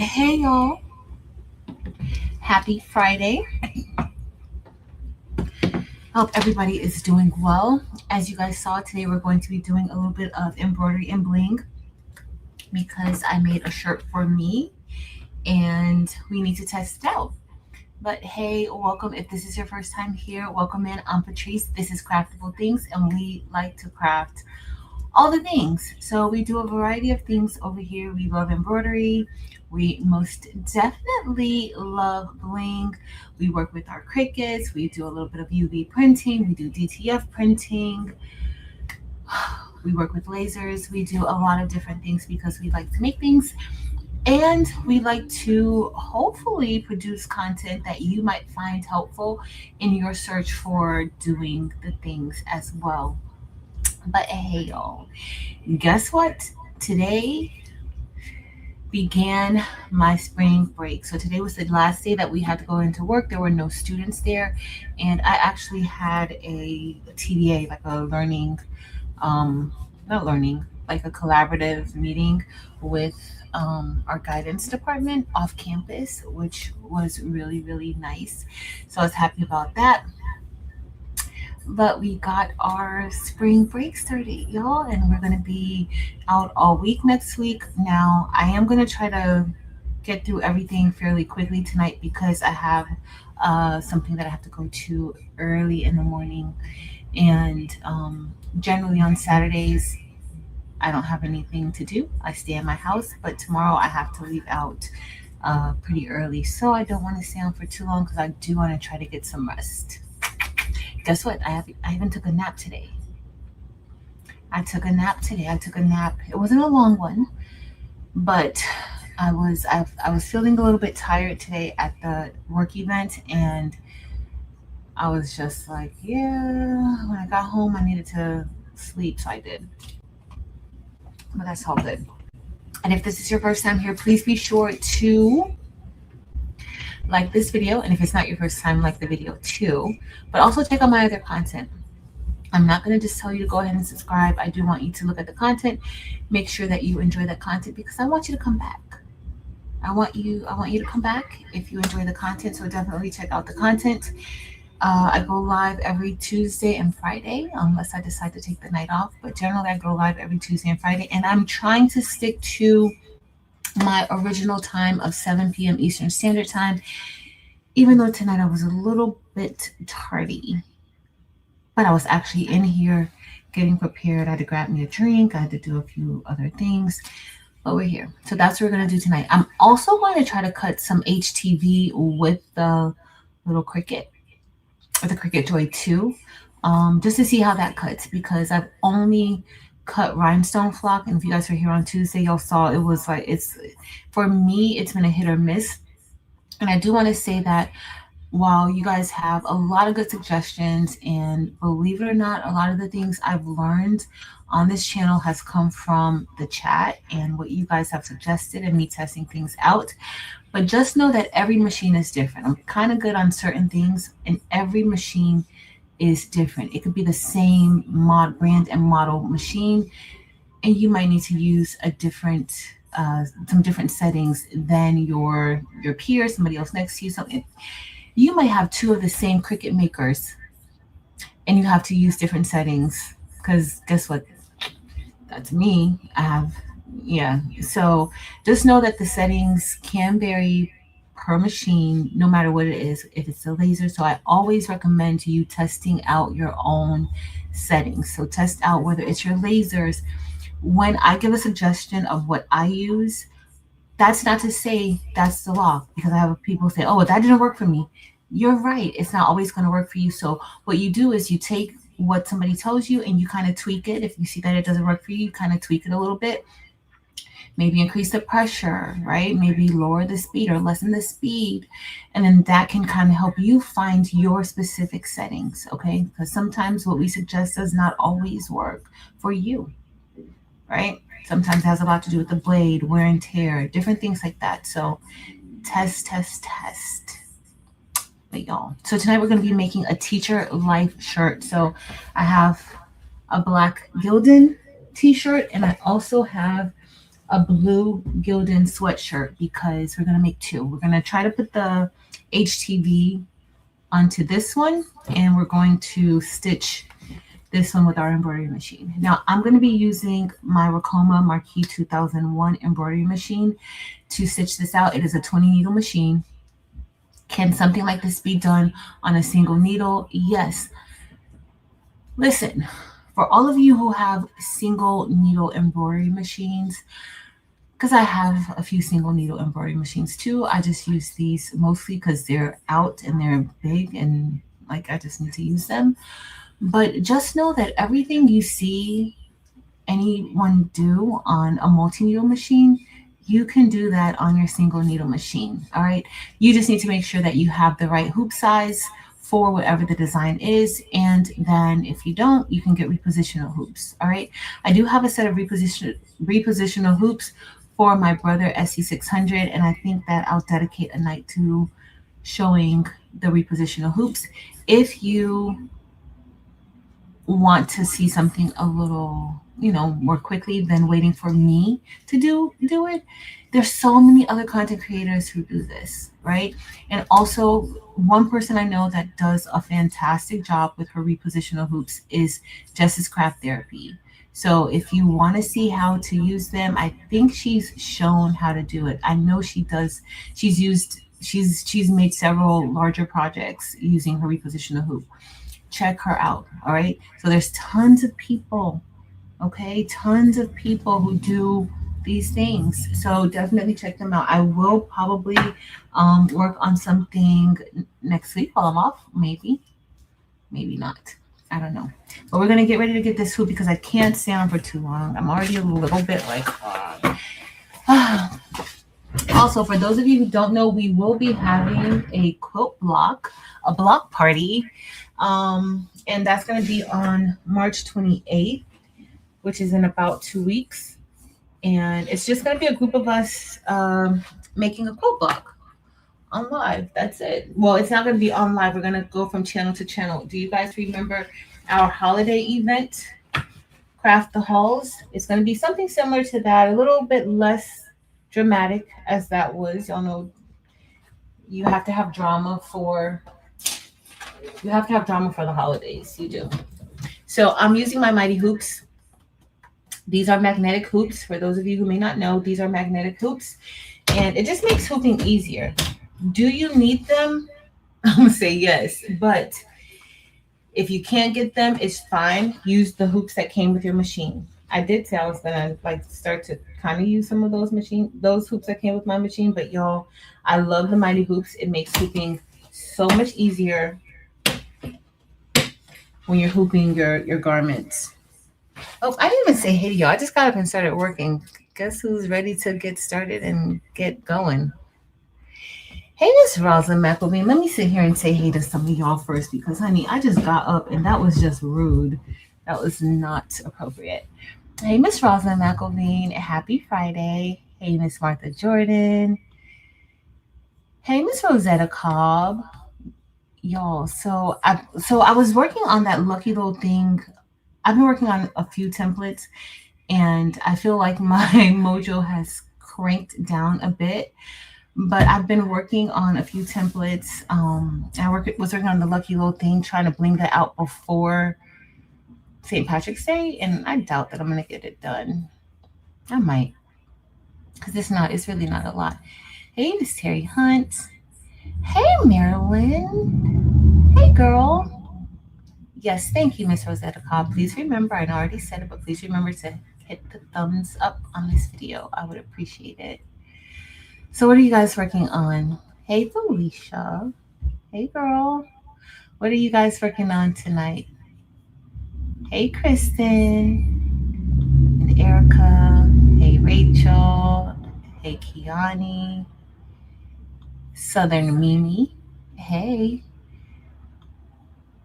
Hey y'all, happy Friday. I hope everybody is doing well. As you guys saw today, we're going to be doing a little bit of embroidery and bling because I made a shirt for me and we need to test it out. But hey, welcome. If this is your first time here, welcome in. I'm Patrice. This is Craftable Things and we like to craft all the things. So we do a variety of things over here. We love embroidery. We most definitely love bling. We work with our Cricuts. We do a little bit of UV printing. We do DTF printing. We work with lasers. We do a lot of different things because we like to make things and we like to hopefully produce content that you might find helpful in your search for doing the things as well. But hey, y'all, guess what? Today began my spring break. So today was the last day that we had to go into work. There were no students there, and I actually had a TDA, like a learning, not learning, like a collaborative meeting with our guidance department off campus, which was really, really nice. So I was happy about that. But we got our spring break started, y'all, and we're gonna be out all week next week. Now, I am gonna try to get through everything fairly quickly tonight because I have something that I have to go to early in the morning, and generally on Saturdays I don't have anything to do. I stay in my house, but tomorrow I have to leave out pretty early, so I don't want to stay on for too long because I do want to try to get some rest. Guess what? I even took a nap today. I took a nap. It wasn't a long one, but I was feeling a little bit tired today at the work event, and I was just like, yeah. When I got home, I needed to sleep, so I did. But that's all good. And if this is your first time here, please be sure to like this video, and if it's not your first time, like the video too. But also check out my other content. I'm not going to just tell you to go ahead and subscribe. I do want you to look at the content, make sure that you enjoy that content because I want you to come back. I want you to come back if you enjoy the content. So definitely check out the content. I go live every Tuesday and Friday, unless I decide to take the night off. But generally, I go live every Tuesday and Friday, and I'm trying to stick to my original time of 7 p.m. Eastern Standard Time, even though tonight I was a little bit tardy. But I was actually in here getting prepared. I had to grab me a drink, I had to do a few other things, but we're here. So that's what we're going to do tonight. I'm also going to try to cut some HTV with the little Cricut, or the Cricut Joy 2, just to see how that cuts because I've only cut rhinestone flock, and if you guys were here on Tuesday, y'all saw it was like it's for me it's been a hit or miss. And I do want to say that while you guys have a lot of good suggestions, and believe it or not, a lot of the things I've learned on this channel has come from the chat and what you guys have suggested and me testing things out. But just know that every machine is different. I'm kind of good on certain things, and every machine is different. It could be the same brand and model machine, and you might need to use a different some different settings than your peer, somebody else next to you. Something you might have two of the same Cricut makers, and you have to use different settings because guess what? That's me. I have yeah. So just know that the settings can vary per machine, no matter what it is, if it's a laser. So I always recommend you testing out your own settings. So test out whether it's your lasers. When I give a suggestion of what I use, that's not to say that's the law because I have people say, oh, that didn't work for me. You're right. It's not always going to work for you. So what you do is you take what somebody tells you and you kind of tweak it. If you see that it doesn't work for you, you kind of tweak it a little bit. Maybe increase the pressure, right? Maybe lower the speed or lessen the speed. And then that can kind of help you find your specific settings, okay? Because sometimes what we suggest does not always work for you, right? Sometimes it has a lot to do with the blade, wear and tear, different things like that. So test, test, test. But y'all, so tonight we're going to be making a teacher life shirt. So I have a black Gildan t-shirt, and I also have a blue Gildan sweatshirt because we're going to make two. We're going to try to put the HTV onto this one, and we're going to stitch this one with our embroidery machine. Now I'm going to be using my Ricoma Marquee 2001 embroidery machine to stitch this out. It is a 20 needle machine. Can something like this be done on a single needle? Yes. Listen, for all of you who have single needle embroidery machines, because I have a few single needle embroidery machines too. I just use these mostly because they're out and they're big and like I just need to use them. But just know that everything you see anyone do on a multi-needle machine, you can do that on your single needle machine. All right. You just need to make sure that you have the right hoop size for whatever the design is. And then if you don't, you can get repositional hoops. All right. I do have a set of repositional hoops for my brother SC600. And I think that I'll dedicate a night to showing the repositional hoops. If you want to see something a little, more quickly than waiting for me to do it, there's so many other content creators who do this, right? And also, one person I know that does a fantastic job with her repositional hoops is Jess's Craft Therapy. So if you want to see how to use them, I think she's shown how to do it. I know she does. She's made several larger projects using her repositional hoop. Check her out. All right. So there's tons of people, okay? Tons of people who do these things. So definitely check them out. I will probably work on something next week while I'm off. Maybe not. I don't know. But we're going to get ready to get this hoop because I can't stay on for too long. I'm already a little bit like, Also, for those of you who don't know, we will be having a a block party. And that's going to be on March 28th, which is in about 2 weeks. And it's just going to be a group of us making a quote block on live. That's it. Well, it's not going to be on live. We're going to go from channel to channel. Do you guys remember our holiday event, Craft the Halls? It's going to be something similar to that, a little bit less dramatic as that was. Y'all know you have to have drama for the holidays. You do. So I'm using my Mighty Hoops. These are magnetic hoops. For those of you who may not know, these are magnetic hoops. And it just makes hooping easier. Do you need them? I'm going to say yes. But if you can't get them, it's fine. Use the hoops that came with your machine. I did say I was going to start to kind of use some of those hoops that came with my machine. But y'all, I love the Mighty Hoops. It makes hooping so much easier when you're hooping your garments. Oh, I didn't even say hey to y'all. I just got up and started working. Guess who's ready to get started and get going? Hey, Miss Rosalind McElveen. Let me sit here and say hey to some of y'all first because, honey, I just got up and that was just rude. That was not appropriate. Hey, Miss Rosalind McElveen. Happy Friday. Hey, Miss Martha Jordan. Hey, Miss Rosetta Cobb. Y'all, so I was working on that lucky little thing. I've been working on a few templates and I feel like my mojo has cranked down a bit, but I've been working on a few templates. I was working on the lucky little thing, trying to bling that out before St. Patrick's Day, and I doubt that I'm going to get it done. I might, because it's really not a lot. Hey, Miss Terry Hunt. Hey, Marilyn. Hey, girl. Yes, thank you, Miss Rosetta Cobb. Please remember, I already said it, but please remember to hit the thumbs up on this video. I would appreciate it. So what are you guys working on? Hey, Felicia. Hey, girl. What are you guys working on tonight? Hey, Kristen. And Erica. Hey, Rachel. Hey, Kiani. Southern Mimi. Hey.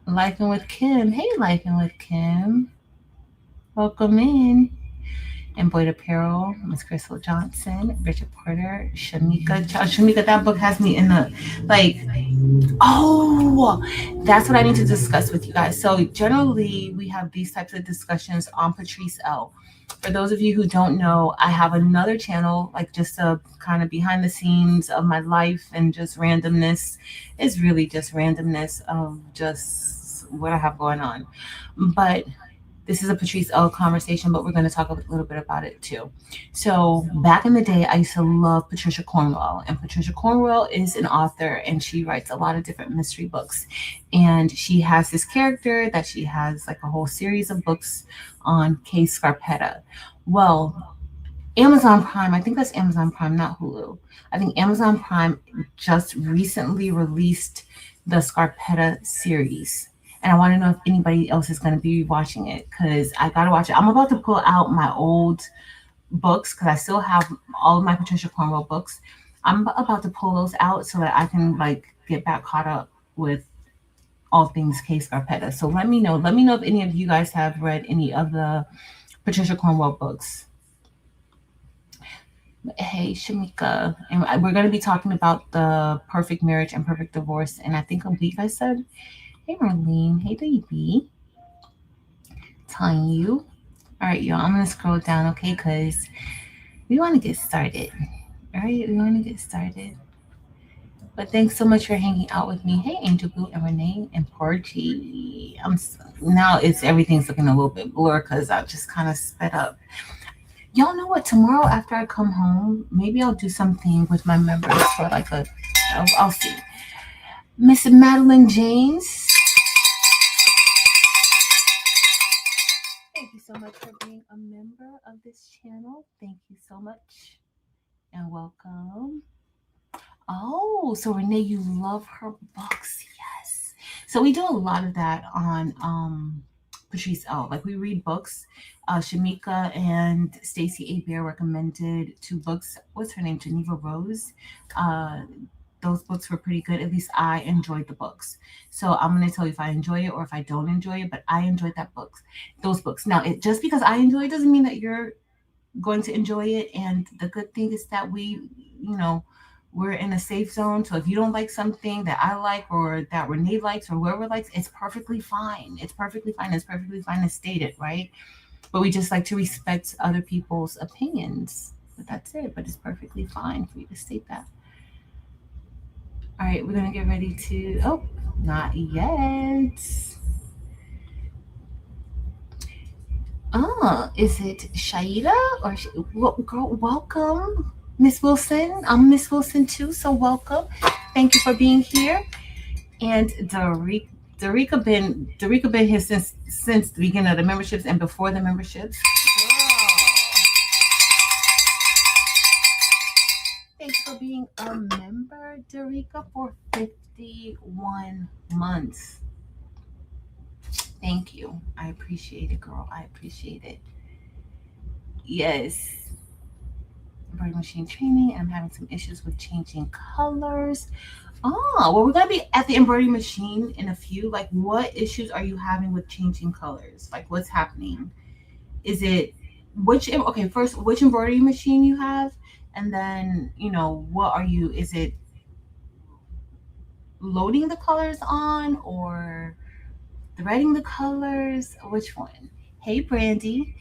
Lifing with Kim. Hey, Lifing with Kim. Welcome in. Embroidered Apparel, Miss Crystal Johnson, Richard Porter, Shamika. Shamika, that book has me in the like. Oh, that's what I need to discuss with you guys. So generally, we have these types of discussions on Patrice L. For those of you who don't know, I have another channel, like just a kind of behind the scenes of my life and just randomness. It's really just randomness of just what I have going on. But this is a Patrice L conversation, but we're going to talk a little bit about it too. So, back in the day, I used to love Patricia Cornwell, and Patricia Cornwell is an author and she writes a lot of different mystery books. And she has this character that she has like a whole series of books on Kay Scarpetta. Well, Amazon Prime, I think that's Amazon Prime, not Hulu. I think Amazon Prime just recently released the Scarpetta series. And I want to know if anybody else is going to be watching it because I got to watch it. I'm about to pull out my old books because I still have all of my Patricia Cornwell books. I'm about to pull those out so that I can like get back caught up with all things Kay Scarpetta. So let me know. Let me know if any of you guys have read any of the Patricia Cornwell books. Hey, Shamika, and we're going to be talking about the perfect marriage and perfect divorce. And I think a week I said, hey, Marlene, hey, baby, telling you. All right, y'all, I'm going to scroll down, okay, because we want to get started. All right, we want to get started. But thanks so much for hanging out with me. Hey, Angel Boo and Renee and Porgy. Now it's everything's looking a little bit blurred because I just kind of sped up. Y'all know what? Tomorrow after I come home, maybe I'll do something with my members for like I'll see. Miss Madeline James. Thank you so much for being a member of this channel. Thank you so much and welcome. Oh, so Renee, you love her books. Yes. So we do a lot of that on Patrice L. Like we read books. Shamika and Stacey A. Bear recommended two books. What's her name? Geneva Rose. Uh, those books were pretty good. At least I enjoyed the books. So I'm gonna tell you if I enjoy it or if I don't enjoy it. But I enjoyed those books. Now, just because I enjoy it doesn't mean that you're going to enjoy it. And the good thing is that we're in a safe zone. So if you don't like something that I like or that Renee likes or whoever likes, it's perfectly fine. It's perfectly fine. It's perfectly fine to state it, right? But we just like to respect other people's opinions. But that's it. But it's perfectly fine for you to state that. All right, we're gonna get ready to. Oh, not yet. Is it Shaida or girl? Welcome, Miss Wilson. I'm Miss Wilson too, so welcome. Thank you for being here. And Darica been here since the beginning of the memberships and before the memberships. Thank you for being a member, Darica, for 51 months. Thank you. I appreciate it, girl. I appreciate it. Yes. Embroidery machine training. I'm having some issues with changing colors. Oh, well, we're going to be at the embroidery machine in a few. Like, what issues are you having with changing colors? Like, what's happening? Is it first, which embroidery machine you have? And then, is it loading the colors on or threading the colors? Which one? Hey, Brandy.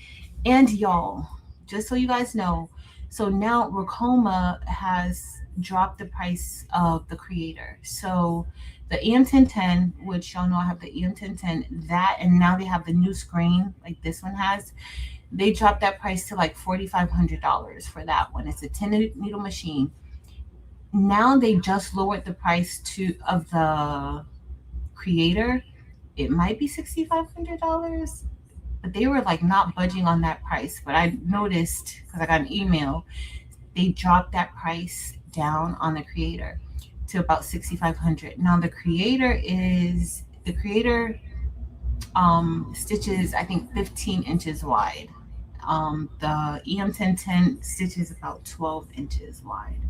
And y'all, just so you guys know, so now Racoma has dropped the price of the creator. So the EM1010, which y'all know I have the EM1010, that, and now they have the new screen like this one has. They dropped that price to like $4,500 for that one. It's a 10 needle machine. Now they just lowered the price of the creator. It might be $6,500, but they were like not budging on that price. But I noticed because I got an email, they dropped that price down on the creator to about $6,500. Now the creator stitches I think 15 inches wide. The EM1010 stitches about 12 inches wide.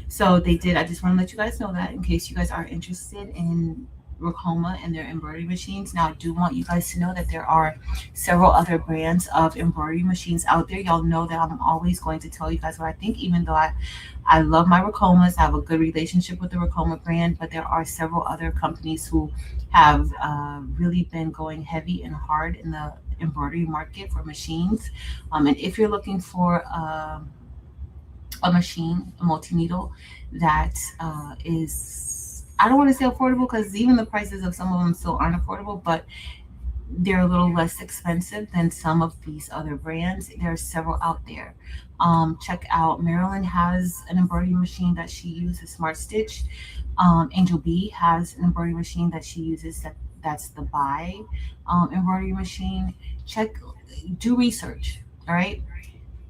So they did. I just want to let you guys know that in case you guys are interested in Ricoma and their embroidery machines. Now, I do want you guys to know that there are several other brands of embroidery machines out there. Y'all know that I'm always going to tell you guys what I think, even though I love my Ricomas. I have a good relationship with the Ricoma brand, but there are several other companies who have really been going heavy and hard in the embroidery market for machines. And if you're looking for a machine, a multi needle that is, I don't want to say affordable because even the prices of some of them still aren't affordable, but they're a little less expensive than some of these other brands. There are several out there. Check out Marilyn has an embroidery machine that she uses, Smart Stitch. Angel B has an embroidery machine that she uses. That's the Buy embroidery machine. Check, do research. All right.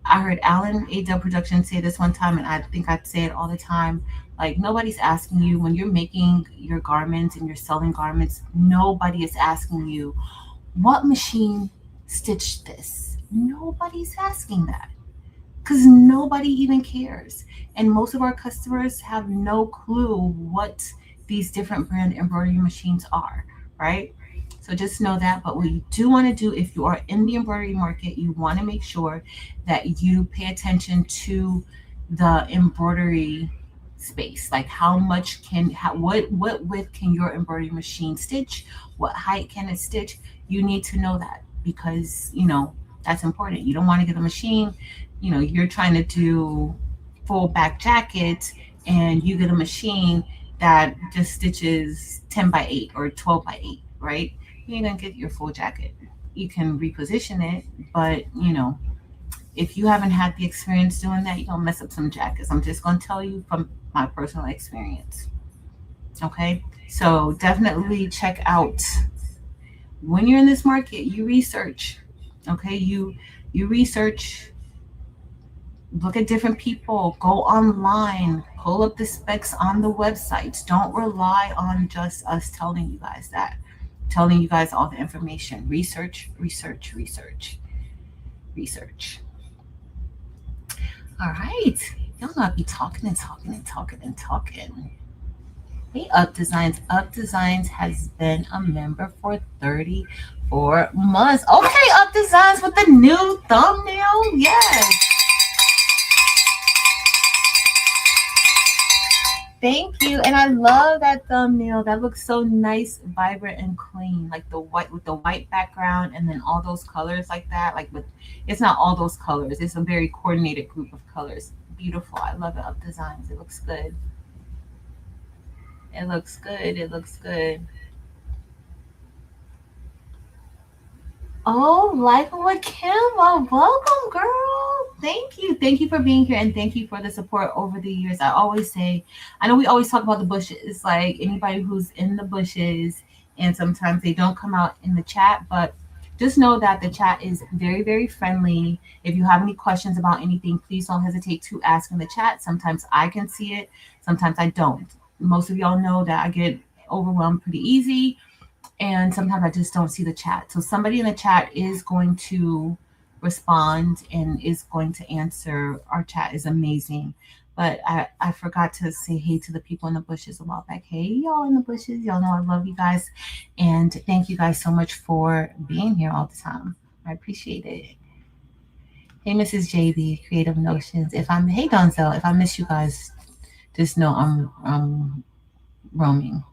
I heard Alan A. Productions say this one time, and I think I'd say it all the time. Like, nobody's asking you when you're making your garments and you're selling garments, nobody is asking you, what machine stitched this? Nobody's asking that because nobody even cares. And most of our customers have no clue what these different brand embroidery machines are, right? So just know that. But what you do want to do if you are in the embroidery market, you want to make sure that you pay attention to the embroidery space. Like how much can, what width can your embroidery machine stitch? What height can it stitch? You need to know that because, that's important. You don't want to get a machine, you're trying to do full back jackets and you get a machine that just stitches 10 by 8 or 12 by 8, right? You ain't gonna get your full jacket. You can reposition it, but if you haven't had the experience doing that, you're gonna mess up some jackets. I'm just gonna tell you from my personal experience. Okay. So definitely check out when you're in this market, you research. Okay, you research, look at different people, go online, pull up the specs on the websites. Don't rely on just us telling you guys that, telling you guys all the information. Research, research, research, research. All right. Y'all know I be talking and talking and talking and talking. Hey, Up Designs. Up Designs has been a member for 34 months. Okay, Up Designs with the new thumbnail. Yes. Thank you. And I love that thumbnail. That looks so nice, vibrant, and clean. Like the white with the white background and then all those colors like that. Like with it's not all those colors. It's a very coordinated group of colors. Beautiful. I love it. Up Designs. It looks good. It looks good. It looks good. Oh, Life with Kimba. Welcome, girl. Thank you. Thank you for being here and thank you for the support over the years. I always say, I know we always talk about the bushes, like anybody who's in the bushes, and sometimes they don't come out in the chat, but just know that the chat is very, very friendly. If you have any questions about anything, please don't hesitate to ask in the chat. Sometimes I can see it, sometimes I don't. Most of y'all know that I get overwhelmed pretty easy and sometimes I just don't see the chat. So somebody in the chat is going to respond and is going to answer. Our chat is amazing. But I forgot to say hey to the people in the bushes a while back. Hey, y'all in the bushes. Y'all know I love you guys. And thank you guys so much for being here all the time. I appreciate it. Hey, Mrs. JB, Creative Notions. Hey, Donzel, if I miss you guys, just know I'm roaming.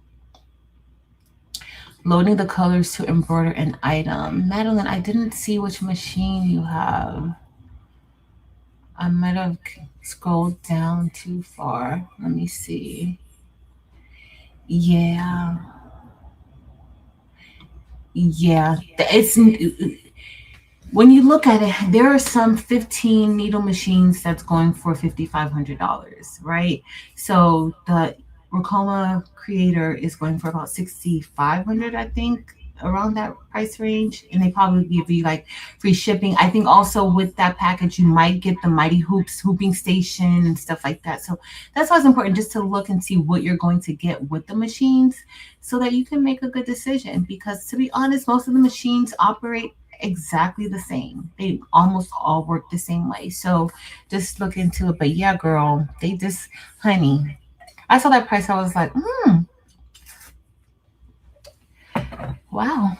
Loading the colors to embroider an item. Madeline, I didn't see which machine you have. I might have scrolled down too far. Let me see. Yeah. Yeah. It's when you look at it, there are some 15 needle machines that's going for $5,500, right? So the Ricoma Creator is going for about 6,500, I think, around that price range, and they probably give you like free shipping. I think also with that package, you might get the Mighty Hoops hooping station and stuff like that. So that's why it's important just to look and see what you're going to get with the machines so that you can make a good decision. Because to be honest, most of the machines operate exactly the same. They almost all work the same way. So just look into it. But yeah, girl, honey, I saw that price. I was like, Wow,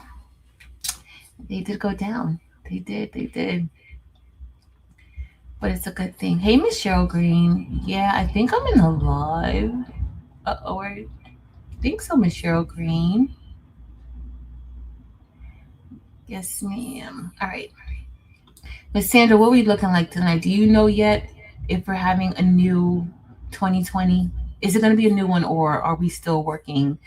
they did go down. They did. But it's a good thing. Hey, Miss Cheryl Green. Yeah, I think I'm in a live. Uh-oh, I think so, Miss Cheryl Green. Yes, ma'am. All right. Miss Sandra, what are we looking like tonight? Do you know yet if we're having a new 2020? Is it going to be a new one or are we still working?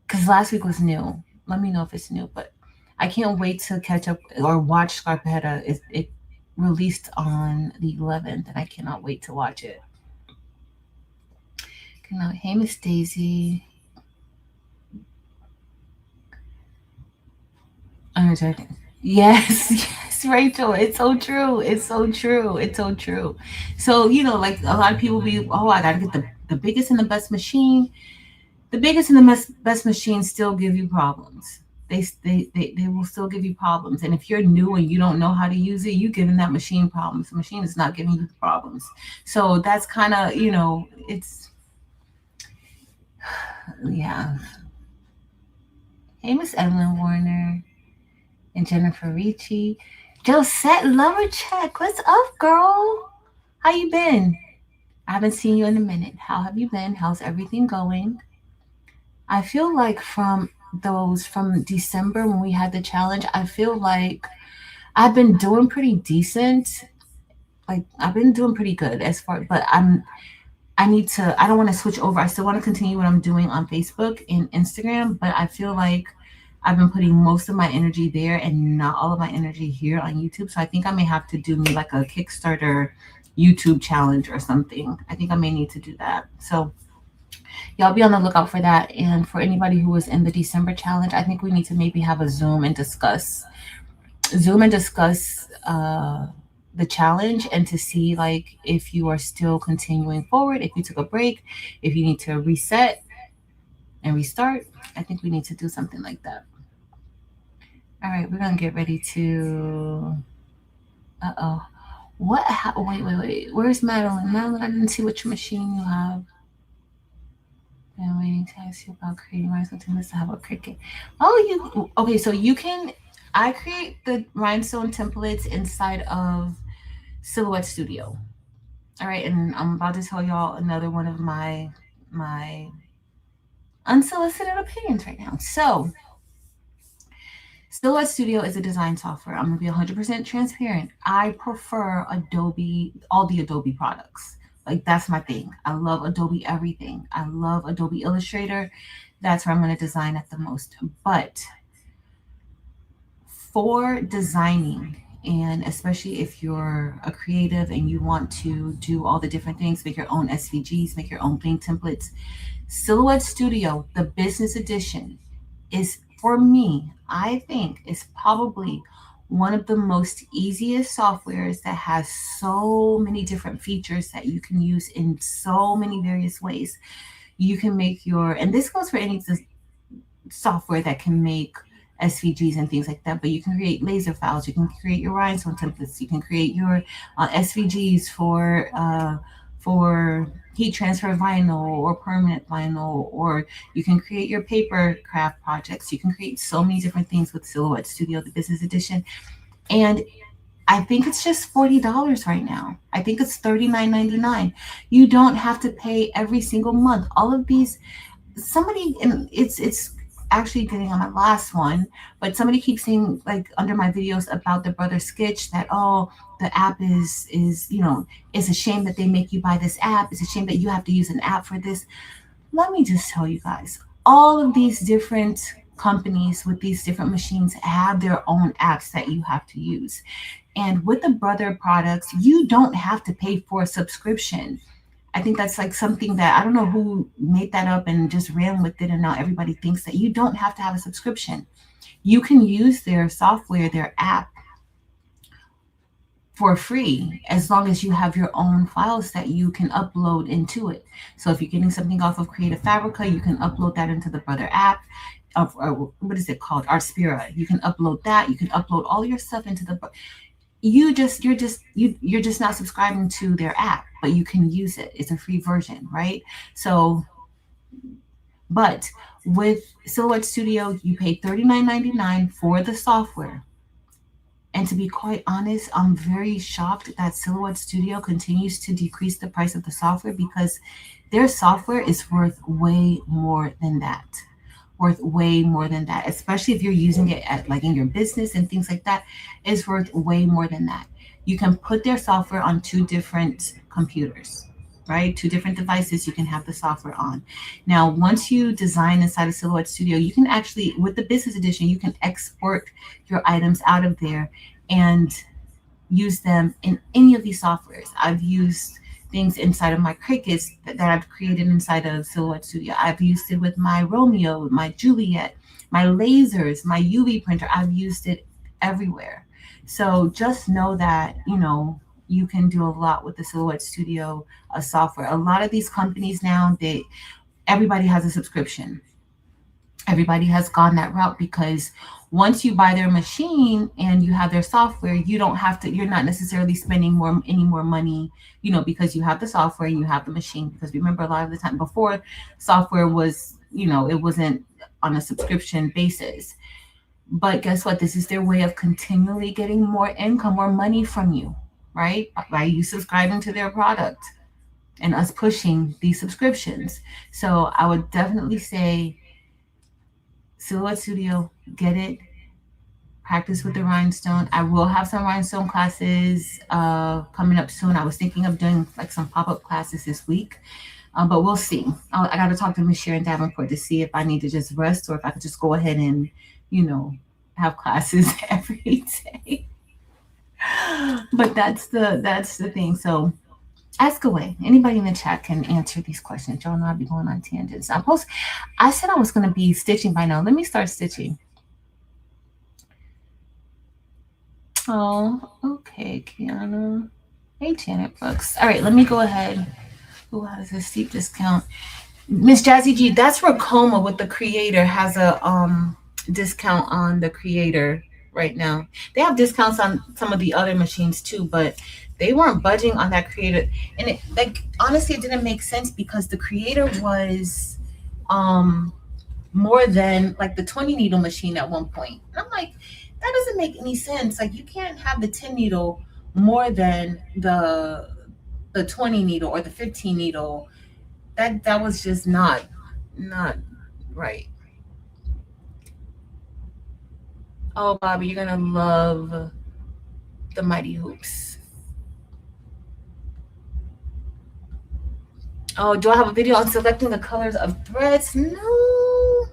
Because last week was new. Let me know if it's new. But I can't wait to catch up or watch Scarpetta. It released on the 11th, and I cannot wait to watch it. Cannot. Hey, Miss Daisy. I'm joking. Yes, yes, Rachel. It's so true. It's so true. It's so true. So, like a lot of people be, oh, I got to get the biggest and the best machine. The biggest and the best machines still give you problems. They will still give you problems. And if you're new and you don't know how to use it, you're giving that machine problems. The machine is not giving you the problems. So that's kind of, it's, yeah. Hey, Miss Evelyn Warner and Jennifer Ricci. Josette Lovercheck, what's up, girl? How you been? I haven't seen you in a minute. How have you been? How's everything going? I feel like from December when we had the challenge, I feel like I've been doing pretty decent. Like I've been doing pretty good as far, but I don't want to switch over. I still want to continue what I'm doing on Facebook and Instagram, but I feel like I've been putting most of my energy there and not all of my energy here on YouTube. So I think I may have to do me like a Kickstarter YouTube challenge or something. I think I may need to do that. So y'all be on the lookout for that. And for anybody who was in the December challenge, I think we need to maybe have a Zoom and discuss the challenge and to see like if you are still continuing forward, if you took a break, if you need to reset and restart. I think we need to do something like that. All right, we're gonna get ready to. Uh oh. What? Wait. Where's Madeline? Madeline, I didn't see which machine you have. I'm waiting to ask you about creating rhinestone templates to have a Cricut. Oh, you okay? So you can. I create the rhinestone templates inside of Silhouette Studio. All right, and I'm about to tell y'all another one of my unsolicited opinions right now. So Silhouette Studio is a design software. I'm gonna be 100% transparent. I prefer Adobe, all the Adobe products. Like that's my thing. I love Adobe everything. I love Adobe Illustrator. That's where I'm gonna design at the most. But for designing, and especially if you're a creative and you want to do all the different things, make your own SVGs, make your own Bling templates, Silhouette Studio, the business edition, is for me, I think, is probably one of the most easiest softwares that has so many different features that you can use in so many various ways. You can make and this goes for any software that can make SVGs and things like that, but you can create laser files, you can create your rhinestone templates, you can create your SVGs for heat transfer vinyl or permanent vinyl, or you can create your paper craft projects. You can create so many different things with Silhouette Studio, the business edition. And I think it's just $40 right now. I think it's $39.99. You don't have to pay every single month. All of these, somebody, and it's actually getting on my last one, but somebody keeps saying like under my videos about the Brother Sketch that, oh, the app is it's a shame that they make you buy this app. It's a shame that you have to use an app for this. Let me just tell you guys, all of these different companies with these different machines have their own apps that you have to use. And with the Brother products, you don't have to pay for a subscription. I think that's like something that I don't know who made that up and just ran with it. And now everybody thinks that you don't have to have a subscription. You can use their software, their app for free as long as you have your own files that you can upload into it. So if you're getting something off of Creative Fabrica, you can upload that into the Brother app. Or what is it called? Artspira. You can upload that. You can upload all your stuff into the. You're just not subscribing to their app, but you can use it. It's a free version, right? So But with Silhouette Studio, you pay $39.99 for the software. And to be quite honest, I'm very shocked that Silhouette Studio continues to decrease the price of the software because their software is worth way more than that. Worth way more than that, especially if you're using it at like in your business and things like that. It's worth way more than that. You can put their software on two different computers, right? Two different devices you can have the software on. Now, once you design inside of Silhouette Studio, you can actually, with the business edition, you can export your items out of there and use them in any of these softwares. I've used things inside of my Cricuts that I've created inside of Silhouette Studio. I've used it with my Romeo, my Juliet, my lasers, my UV printer. I've used it everywhere. So just know that, you can do a lot with the Silhouette Studio software. A lot of these companies now, everybody has a subscription. Everybody has gone that route because once you buy their machine and you have their software, you don't have to, you're not necessarily spending any more money, because you have the software and you have the machine. Because remember, a lot of the time before, software was, it wasn't on a subscription basis. But guess what? This is their way of continually getting more income, more money from you, right? By you subscribing to their product and us pushing these subscriptions. So I would definitely say Silhouette Studio, get it. Practice with the rhinestone. I will have some rhinestone classes coming up soon. I was thinking of doing like some pop-up classes this week, but we'll see. I got to talk to Miss Sharon Davenport to see if I need to just rest or if I could just go ahead and, have classes every day. But that's the thing. So ask away. Anybody in the chat can answer these questions. Y'all know I'll be going on tangents. I said I was going to be stitching by now. Let me start stitching. Oh, okay, Kiana. Hey, Janet Brooks. All right, let me go ahead. Who has a steep discount? Miss Jazzy G, that's where Coma with the Creator has a discount on the Creator right now. They have discounts on some of the other machines too, but they weren't budging on that Creator. And it, like, honestly, it didn't make sense because the Creator was more than like the 20 needle machine at one point. And I'm like, that doesn't make any sense. Like, you can't have the 10 needle more than the 20 needle or the 15 needle. That was just not right. Oh, Bobby, you're gonna love the Mighty Hoops. Oh, do I have a video on selecting the colors of threads? No,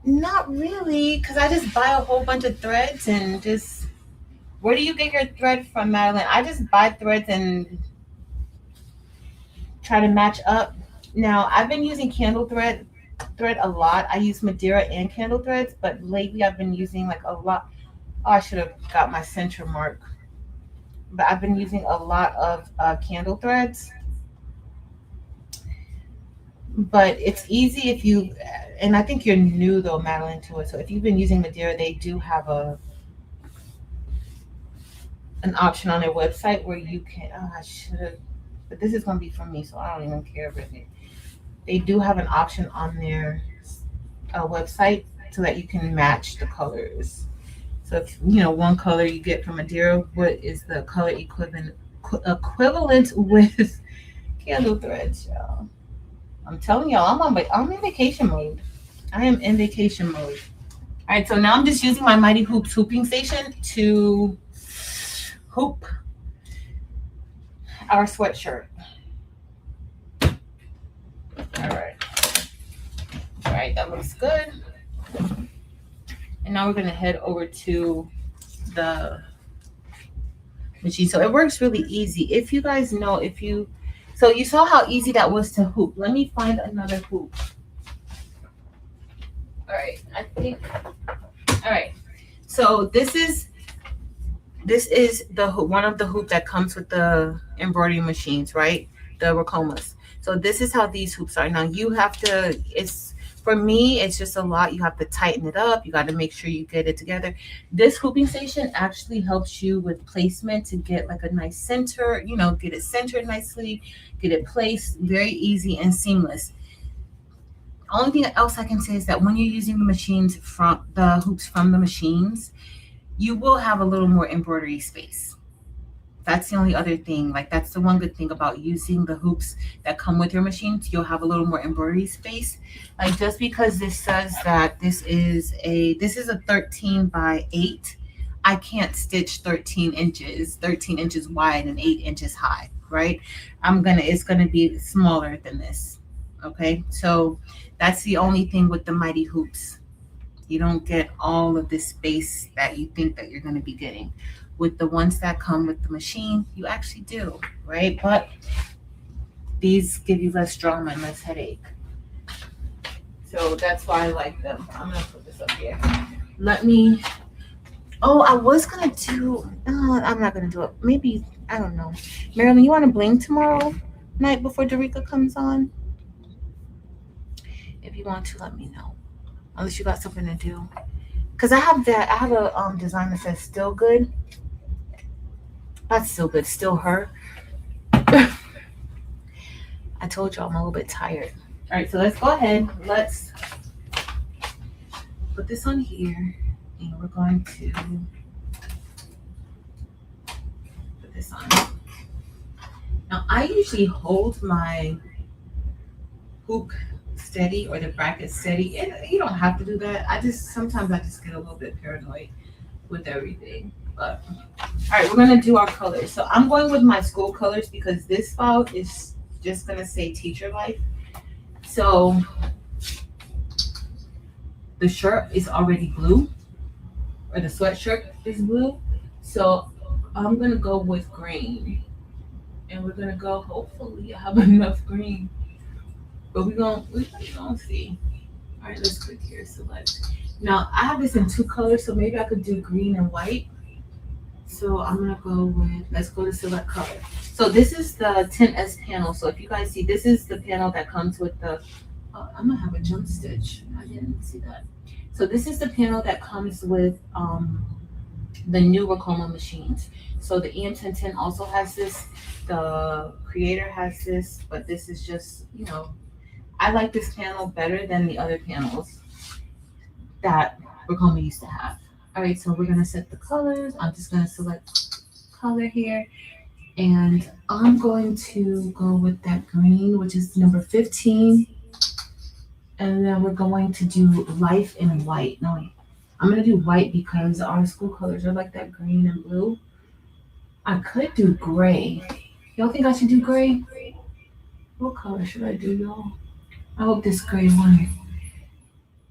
not really, because I just buy a whole bunch of threads and just. Where do you get your thread from, Madeline? I just buy threads and try to match up. Now, I've been using candle thread a lot. I use Madeira and candle threads, but lately I've been using like a lot. Oh, I should have got my center mark. But I've been using a lot of candle threads. But it's easy if you, and I think you're new though, Madeline, to it. So if you've been using Madeira, they do have an option on their website where you can. Oh, I should have, but this is going to be from me, so I don't even care really. They do have an option on their website so that you can match the colors. So if one color you get from Madeira, what is the color equivalent with candle threads, y'all? I'm telling y'all, I'm in vacation mode. I am in vacation mode. All right, so now I'm just using my Mighty Hoops hooping station to hoop our sweatshirt. All right, that looks good. And now we're gonna head over to the machine. So it works really easy. If you guys know, so you saw how easy that was to hoop. Let me find another hoop. All right, all right. So this is the one of the hoop that comes with the embroidery machines, right? The Rakomas. So this is how these hoops are. Now you have to, for me, it's just a lot. You have to tighten it up. You got to make sure you get it together. This hooping station actually helps you with placement to get like a nice center, get it centered nicely, get it placed, very easy and seamless. Only thing else I can say is that when you're using the machines from the hoops from the machines, you will have a little more embroidery space. That's the only other thing. Like that's the one good thing about using the hoops that come with your machines. You'll have a little more embroidery space. Like just because this says that this is a 13 by 8, I can't stitch 13 inches wide and 8 inches high, right? It's gonna be smaller than this. Okay, so that's the only thing with the mighty hoops. You don't get all of this space that you think that you're going to be getting. With the ones that come with the machine, you actually do, right? But these give you less drama and less headache. So that's why I like them. I'm going to put this up here. Let me. Oh, I was going to do. I'm not going to do it. Maybe, I don't know. Marilyn, you want to bling tomorrow night before Dorica comes on? If you want to, let me know. Unless you got something to do. Because I have a design that says still good. Not still good, still her. I told you I'm a little bit tired. All right, so let's go ahead. Let's put this on here. And we're going to put this on. Now, I usually hold my hoop steady or the bracket steady, and you don't have to do that. Sometimes I just get a little bit paranoid with everything. But all right, we're gonna do our colors. So I'm going with my school colors because this file is just gonna say teacher life. So the shirt is already blue, or the sweatshirt is blue. So I'm gonna go with green, and we're gonna go. Hopefully, I have enough green. But we're gonna see. All right, let's click here, select. Now I have this in 2 colors, so maybe I could do green and white. So I'm gonna go with, let's go to select color. So this is the 10S panel. So if you guys see, this is the panel that comes with the, I'm gonna have a jump stitch. I didn't see that. So this is the panel that comes with the new Ricoma machines. So the EM1010 also has this, the Creator has this, but this is just, I like this panel better than the other panels that Ricoma used to have. All right, so we're gonna set the colors. I'm just gonna select color here, and I'm going to go with that green, which is number 15, and then we're going to do life in white. No, I'm gonna do white because our school colors are like that green and blue. I could do gray. Y'all think I should do gray? What color should I do, y'all? I hope this gray one.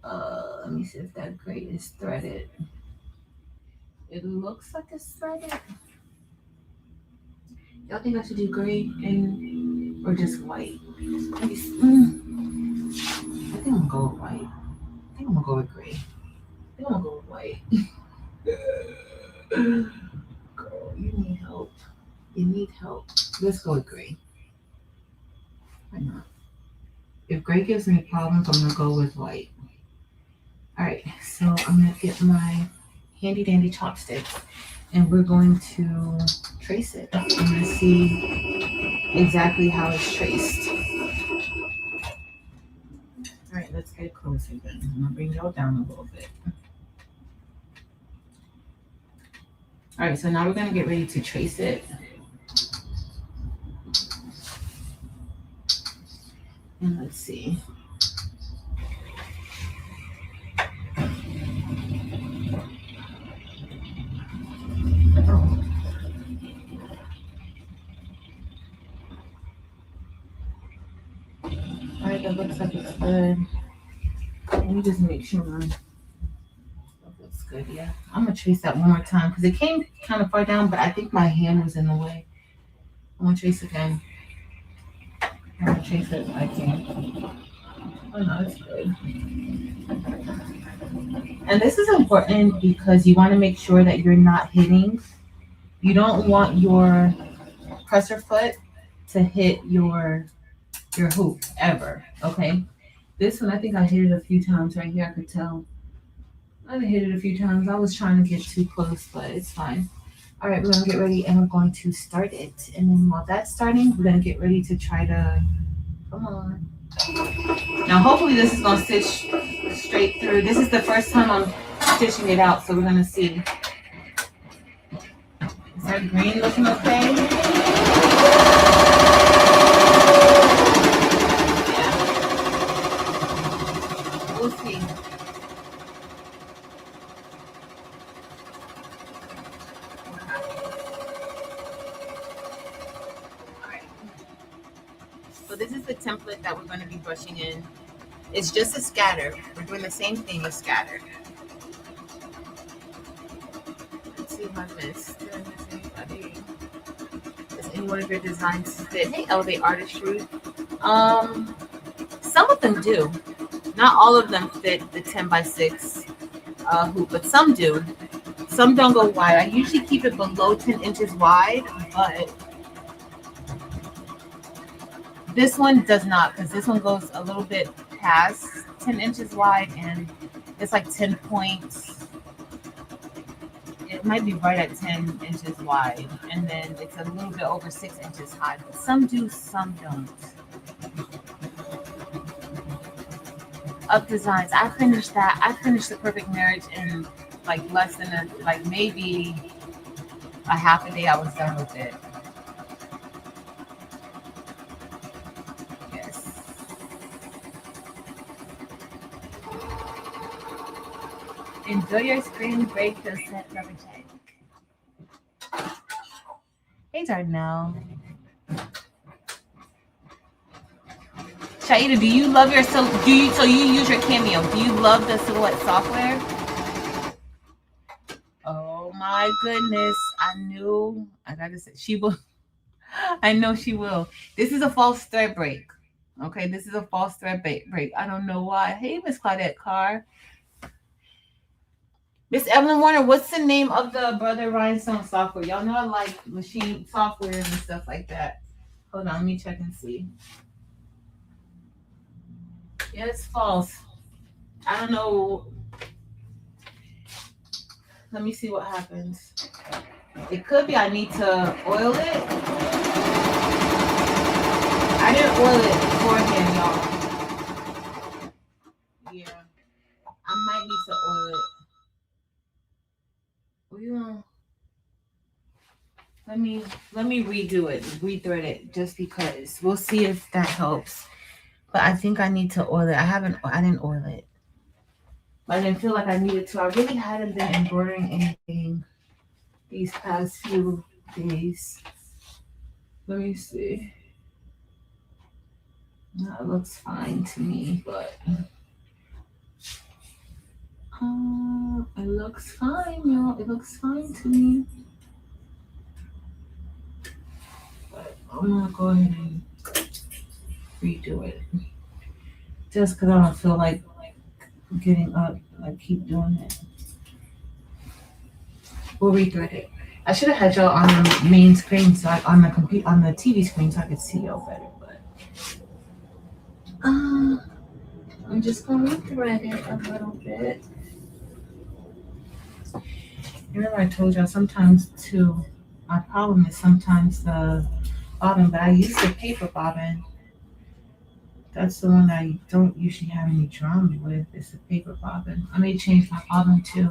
Let me see if that gray is threaded. It looks like it's threaded. Y'all think I should do gray or just white? I think I'm gonna go with white. I think I'm gonna go with gray. I think I'm gonna go with white. Girl, you need help. You need help. Let's go with gray. Why not? If gray gives me problems, I'm gonna go with white. All right, so I'm gonna get my handy dandy chopsticks, and we're going to trace it. I'm gonna see exactly how it's traced. All right, let's get closer then. I'm gonna bring y'all down a little bit. All right, so now we're gonna get ready to trace it. And let's see. Alright, that looks like it's good. Let me just make sure that looks good. Yeah, I'm gonna trace that one more time because it came kind of far down, but I think my hand was in the way. I'm gonna trace again. I'm gonna trace it if I can. Oh no, it's good. And this is important because you want to make sure that you're not hitting. You don't want your presser foot to hit your hoop ever, okay? This one, I think I hit it a few times right here. I could tell. I hit it a few times. I was trying to get too close, but it's fine. All right, we're gonna get ready and we're going to start it. And then while that's starting, we're gonna get ready to try to, come on. Now hopefully this is gonna stitch straight through. This is the first time I'm stitching it out, so we're gonna see. Is that green looking okay? Yeah. We'll see. Alright. So this is the template that we're going to be brushing in. It's just a scatter. We're doing the same thing as scatter. Let's see if I missed. Did I miss anybody? Does any one of your designs fit? Hey, Elevate Artistry. Some of them do. Not all of them fit the 10x6 hoop, but some do. Some don't go wide. I usually keep it below 10 inches wide, but this one does not, because this one goes a little bit past 10 inches wide, and it's like 10 points. It might be right at 10 inches wide, and then it's a little bit over 6 inches high. But some do, some don't. Up designs. I finished that. I finished the Perfect Marriage in like less than maybe a half a day. I was done with it. Yes. Enjoy your screen break to set rubber check. Hey Darnell. Shaida, do you love your so you use your Cameo? Do you love the Silhouette software? Oh my goodness. I gotta say she will. I know she will. This is a false thread break. Okay, this is a false thread break. I don't know why. Hey, Miss Claudette Carr. Miss Evelyn Warner, what's the name of the Brother Rhinestone software? Y'all know I like machine software and stuff like that. Hold on, let me check and see. Yeah, it's false. I don't know. Let me see what happens. It could be I need to oil it. I didn't oil it beforehand, y'all. Yeah. I might need to oil it. Well, you know, let me redo it, rethread it, just because. We'll see if that helps. But I think I need to oil it. I didn't oil it. I didn't feel like I needed to. I really hadn't been embroidering anything these past few days. Let me see. No, it looks fine to me, but it looks fine, y'all. It looks fine to me. But I'm gonna go ahead and redo it. Just because I don't feel like getting up, like keep doing it. We'll rethread it. I should have had y'all on the main screen, so on the TV screen, so I could see y'all better. But I'm just gonna rethread it a little bit. Remember, I told y'all sometimes too. My problem is sometimes the bobbin, but I use the paper bobbin. That's the one I don't usually have any drama with. It's the paper bobbin. I may change my bobbin too.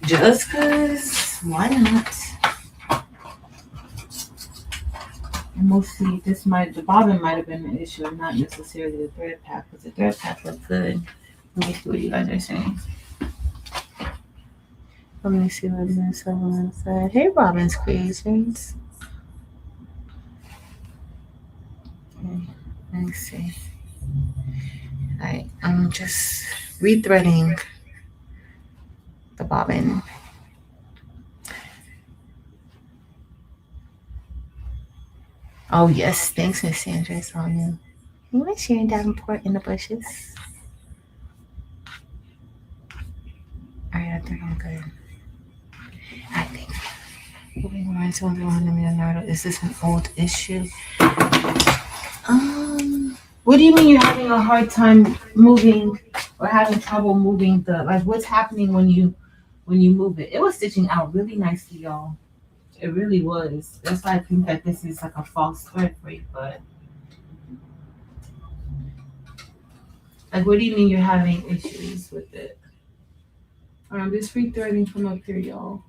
Just cause, why not? And we'll see. The bobbin might have been an issue, and not necessarily the thread pack, because the thread pack looked good. Let me see what you guys are saying. Let me see what's in someone said. Hey, Robin's Creations. Okay, let me see. Alright, I'm just rethreading the bobbin. Oh yes, thanks, Miss Sandra. It's on you. You want Sharon Davenport in the bushes? Alright, I think I'm good. I think. Is this an old issue? What do you mean you're having a hard time moving or having trouble moving what's happening when you move it? It was stitching out really nicely, y'all. It really was. That's why I think that this is like a false thread break, but Like, what do you mean you're having issues with it? All right, I'm just rethreading from up here, y'all.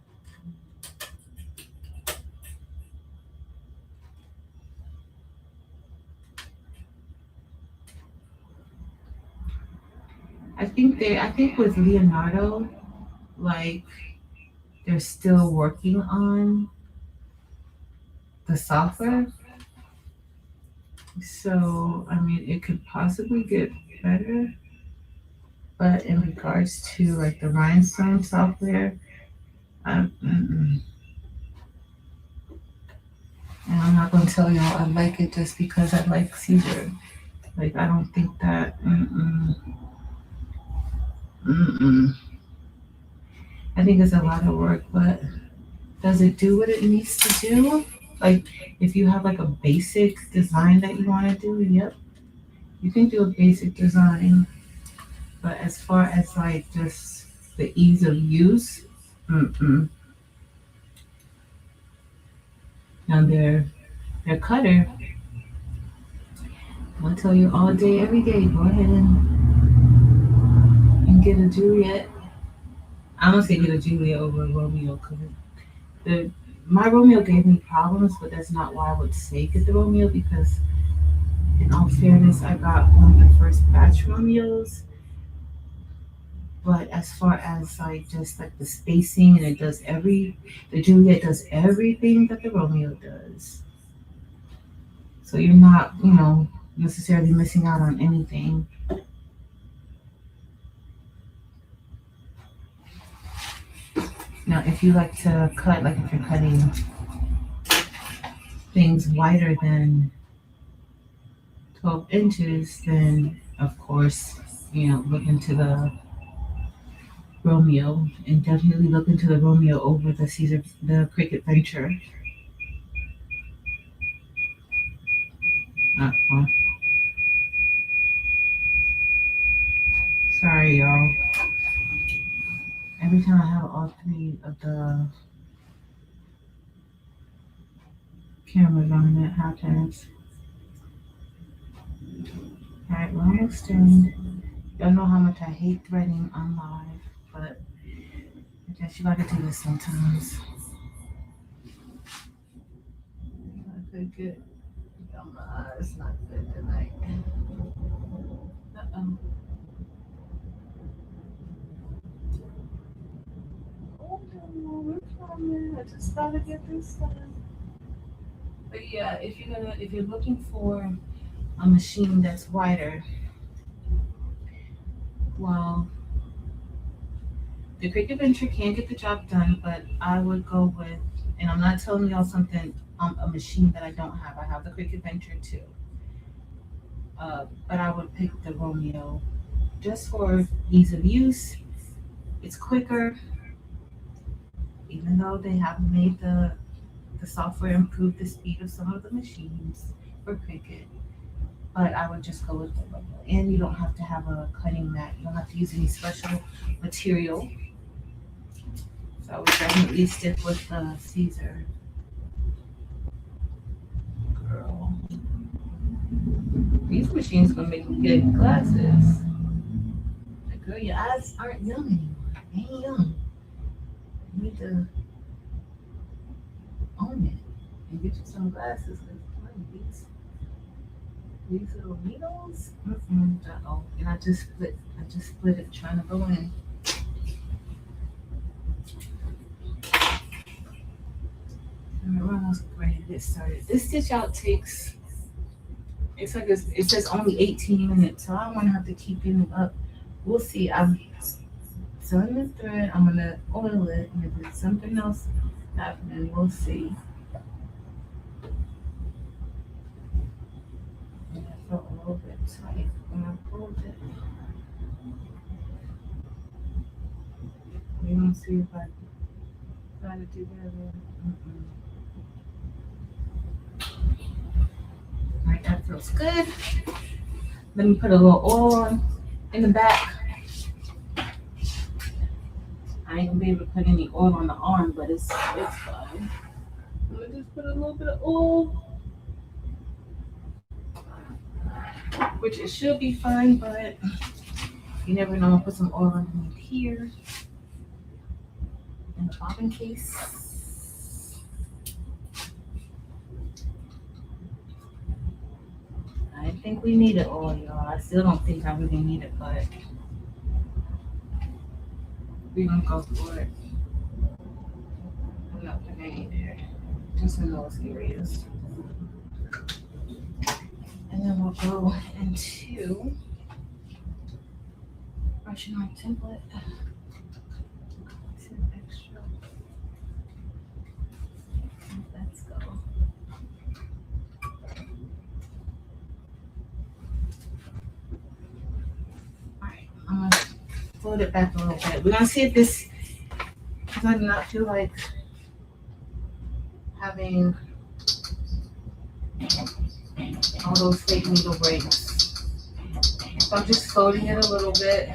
I think with Leonardo, like they're still working on the software. So I mean, it could possibly get better. But in regards to like the Rhinestone software, mm-mm. And I'm not gonna tell y'all I like it just because I like Caesar. Like I don't think that. Mm-mm. I think it's a lot of work, but does it do what it needs to do? Like if you have like a basic design that you want to do, yep, you can do a basic design. But as far as like just the ease of use, mm-mm. Now their cutter, I'll tell you all day, every day, go ahead and get a Juliet. I'm gonna say get a Juliet over a Romeo because the my Romeo gave me problems, but that's not why I would say get the Romeo because in all fairness, I got one of the first batch Romeos. But as far as like just like the spacing and the Juliet does everything that the Romeo does. So you're not, necessarily missing out on anything. Now, if you like to cut, like if you're cutting things wider than 12 inches, then of course, look into the Romeo and definitely look into the Romeo over the Cricut Venture. Uh-uh. Sorry, y'all. Every time I have all three of the cameras on, it happens. Alright, we're almost done. Y'all know how much I hate threading on live, but I guess you gotta do this sometimes. Not good, good. It's not good tonight. Uh-oh. Oh, we're coming. I just gotta get this done. But yeah, if you're looking for a machine that's wider, well, the Cricut Venture can get the job done, but I would go with, and I'm not telling y'all something, a machine that I don't have. I have the Cricut Venture too. But I would pick the Romeo just for ease of use. It's quicker, even though they have made the software improve the speed of some of the machines for Cricut. But I would just go with the Romeo. And you don't have to have a cutting mat. You don't have to use any special material. So I would definitely stick with the Caesar. Girl. These machines gonna make you get glasses. Like, girl, your eyes aren't young anymore. They ain't young. You need to own it and get you some glasses. These little needles. Uh-oh. And I just split it trying to go in. And we're almost ready to get started. This stitch out takes, it says only 18 minutes, so I don't want to have to keep getting up. We'll see. I'm done the thread. I'm gonna oil it, and if there's something else happening, we'll see. And I felt a little bit tight when I pulled it. We're gonna see if I got it together. Alright, that feels good. Let me put a little oil on in the back. I ain't gonna be able to put any oil on the arm, but it's fine. I'm gonna just put a little bit of oil, which it should be fine, but You never know. I'm gonna put some oil underneath here in the bobbin case. I think we need it oil, y'all. I still don't think I really need it, but we're gonna go for it. I'm not putting any there, just in those areas. And then we'll go into brushing my template. Some extra. Let's go. Alright, I'm gonna fold it back a little bit. We're gonna see if this, because I do not feel like having all those fake needle breaks. So I'm just folding it a little bit.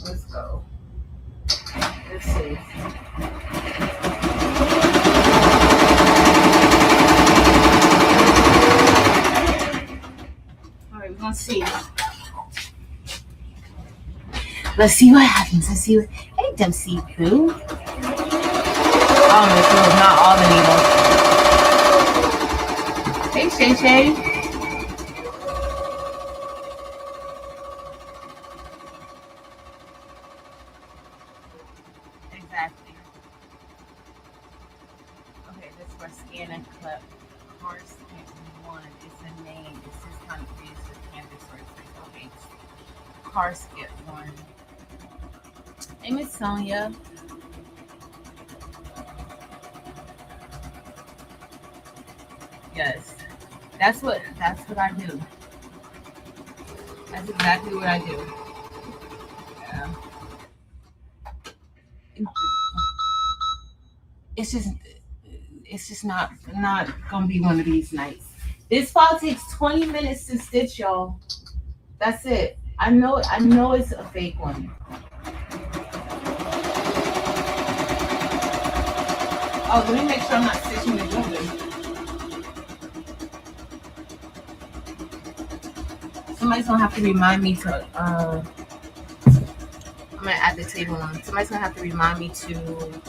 Let's go. Let's see. Alright, we're gonna see. Let's see what happens. Let's see what. Hey, Dempsey Pooh. Oh, no, not all the needles. Hey, Shay Shay. Exactly. Okay, this for scan and clip. Car skip 1 is the name. This is kind of used as canvas or okay. Car skip 1. Hey, Miss Sonia. Yes, that's what I do. That's exactly what I do. Yeah. It's just not gonna be one of these nights. This file takes 20 minutes to stitch, y'all. That's it. I know it's a fake one. Oh, let me make sure I'm not stitching the building. Somebody's gonna have to remind me to I'm gonna add the table on. Somebody's gonna have to remind me to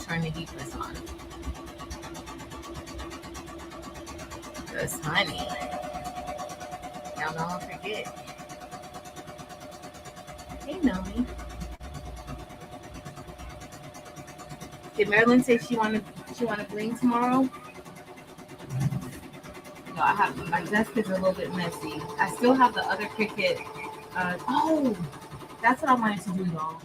turn the heat press on. Because honey, y'all don't wanna forget. Hey Melanie. Did Marilyn say she wanna bling tomorrow? No, I have my desk is a little bit messy. I still have the other Cricut. Oh, that's what I wanted to do, y'all.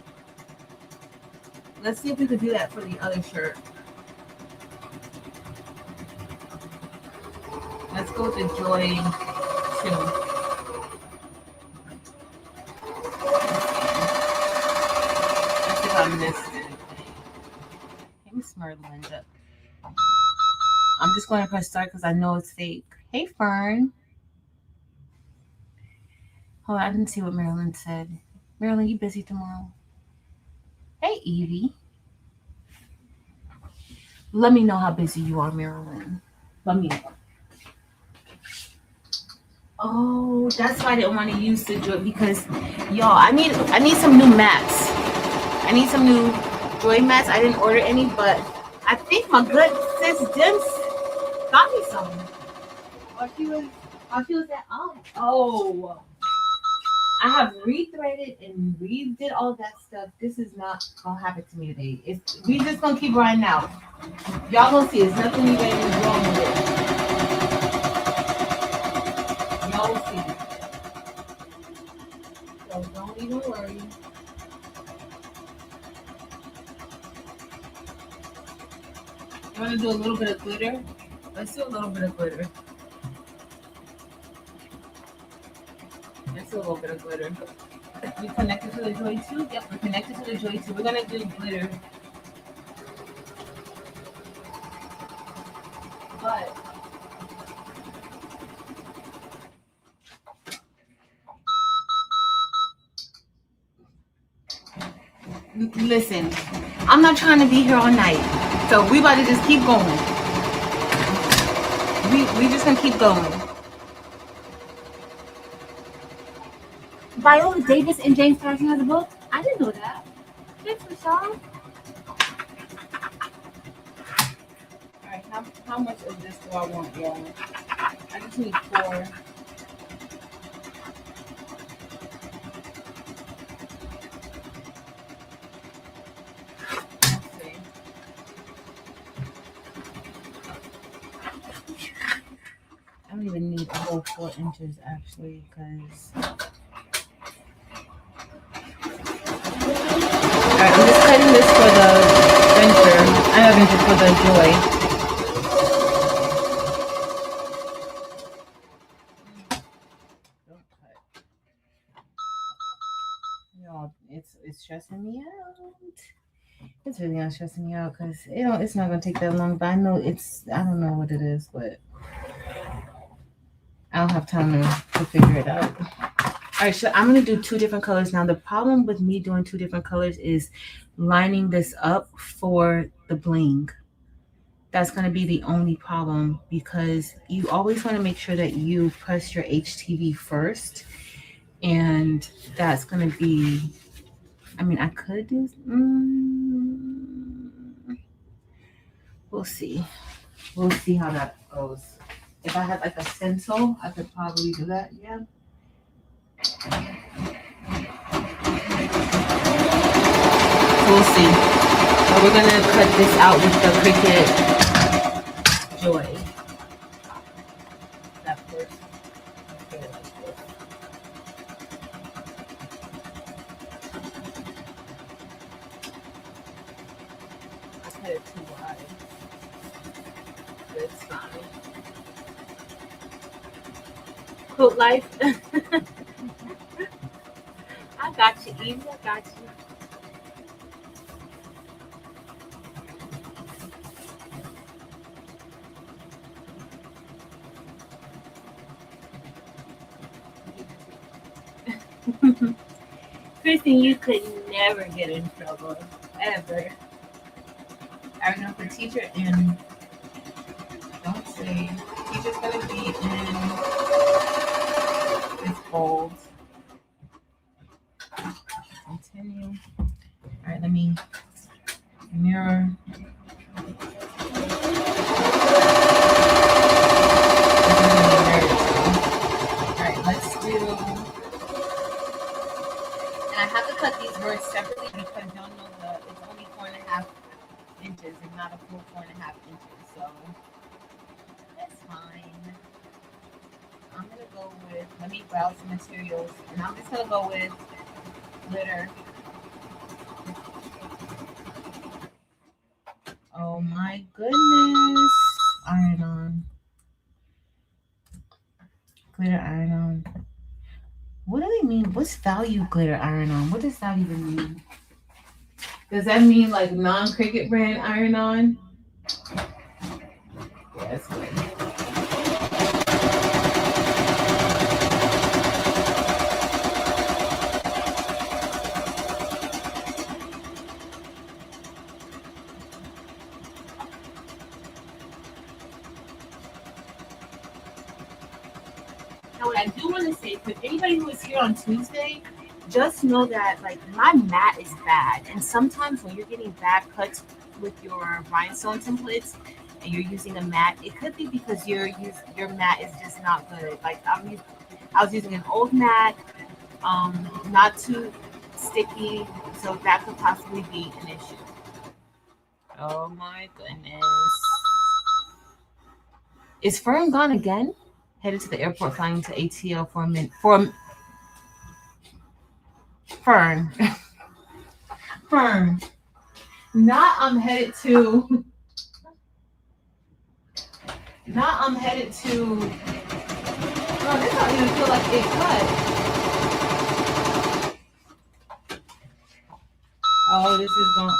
Let's see if we could do that for the other shirt. Let's go with the Joy 2. Let's see if I missed it. Let me smart Linda. I'm just going to press start because I know it's fake. Hey, Fern. Hold on, I didn't see what Marilyn said. Marilyn, you busy tomorrow? Hey, Evie. Let me know how busy you are, Marilyn. Let me know. Oh, that's why I didn't want to use the joy because, y'all, I need some new mats. I need some new joy mats. I didn't order any, but I think my good sis Dims got me some. While she was at oh. I have rethreaded and redid all that stuff. This is not gonna happen to me today. We just gonna keep riding out. Y'all gonna see. There's nothing even wrong with it. Y'all will see. So don't even worry. You wanna do a little bit of glitter? Let's do a little bit of glitter. Let's do a little bit of glitter. We connected to the Joy 2? Yep, we're connected to the Joy 2. We're gonna do glitter. But listen, I'm not trying to be here all night. So we about to just keep going. We just gonna keep going. Viola Davis and James Patterson has a book? I didn't know that. Thanks, Michelle. Alright, how much of this do I want, y'all? I just need 4. Let's see. I don't even need a whole 4 inches actually, because alright, I'm just cutting this for the venture. I have venture for the joy. Don't cut. Y'all, it's stressing me out. It's really not stressing me out because it's not gonna take that long. But I know I don't know what it is, but I'll have time to figure it out. All right, so I'm gonna do 2 different colors now. The problem with me doing 2 different colors is lining this up for the bling. That's gonna be the only problem because you always want to make sure that you press your HTV first, and that's gonna be. I mean, I could do. We'll see. We'll see how that goes. If I had like a stencil, I could probably do that. Yeah. We'll see. But we're gonna cut this out with the Cricut Joy. That first. Okay, like this. I cut it too wide. But it's fine. Quote life. I got you, Eve. I got you. Kristen, you could never get in trouble. Ever. I know the teacher in, don't say, teacher's gonna be in this bold. Continue. Alright, let me mirror. Alright, let's do, and I have to cut these words separately because y'all know it's only 4.5 inches and not a full 4.5 inches, so that's fine. I'm gonna go with, let me browse the materials, and I'm just gonna go with glitter. Oh my goodness. Iron on. Glitter iron on. What do they mean? What's value glitter iron on? What does that even mean? Does that mean like non-Cricut brand iron on? Yeah, that's good. Now, what I do want to say for anybody who is here on Tuesday, just know that like my mat is bad, and sometimes when you're getting bad cuts with your rhinestone templates and you're using a mat, it could be because your mat is just not good. Like I was using an old mat, not too sticky, so that could possibly be an issue. Oh my goodness. Is Fern gone again? Headed to the airport, flying to ATL for a minute. Fern. Fern. Not I'm headed to. Not I'm headed to. Oh, this don't even feel like it cut. Oh, this is going.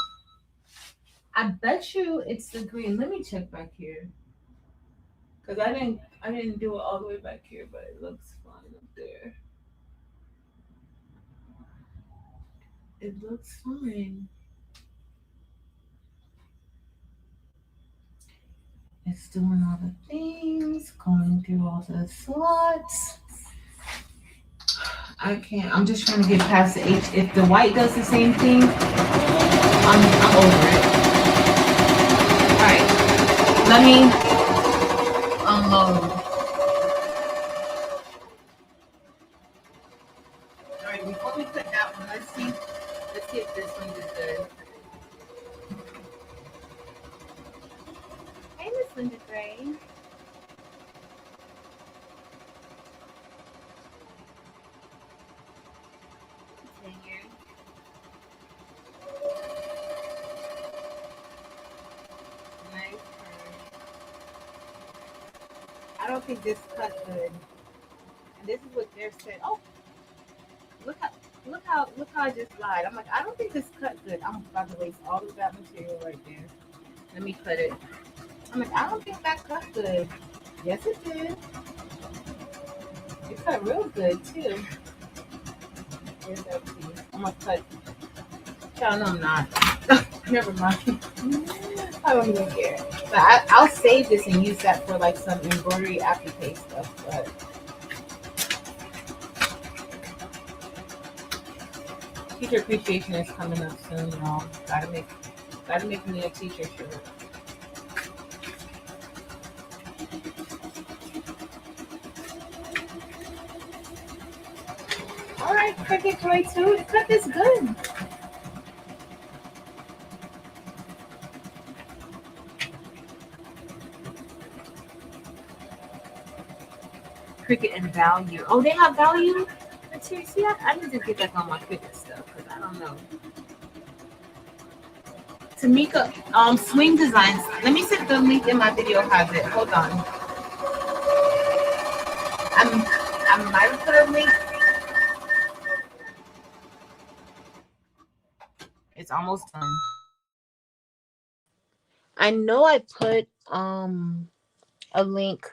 I bet you it's the green. Let me check back here. Cause I didn't do it all the way back here, but it looks fine up there. It looks fine. It's doing all the things, going through all the slots. I can't. I'm just trying to get past the H. If the white does the same thing, I'm over it. All right, let me unload. All right, before we put that one, let's see. Let's see if this one is good. Hey, Miss Linda Gray. Here. Nice. I don't think this cut good. And this is what they're saying. Oh, look how look how I just lied. I'm like, I don't think this cut good. I'm about to waste all of that material right there. Let me cut it. I'm like, I don't think that cut good. Yes, it did. It cut real good too. Here's that piece. I'm gonna cut. Y'all know I'm not. Never mind. I don't even care. But I'll save this and use that for like some embroidery applique stuff. But teacher appreciation is coming up soon, y'all. Gotta make me a teacher shirt. All right, Cricut Joy 2, cut this good. Cricut and value. Oh, they have value? See, I need to get back on my Cricut stuff because I don't know. Tamika, Swing Designs. Let me see if the link in my video has it. Hold on. I might have put a link. It's almost done. I know I put a link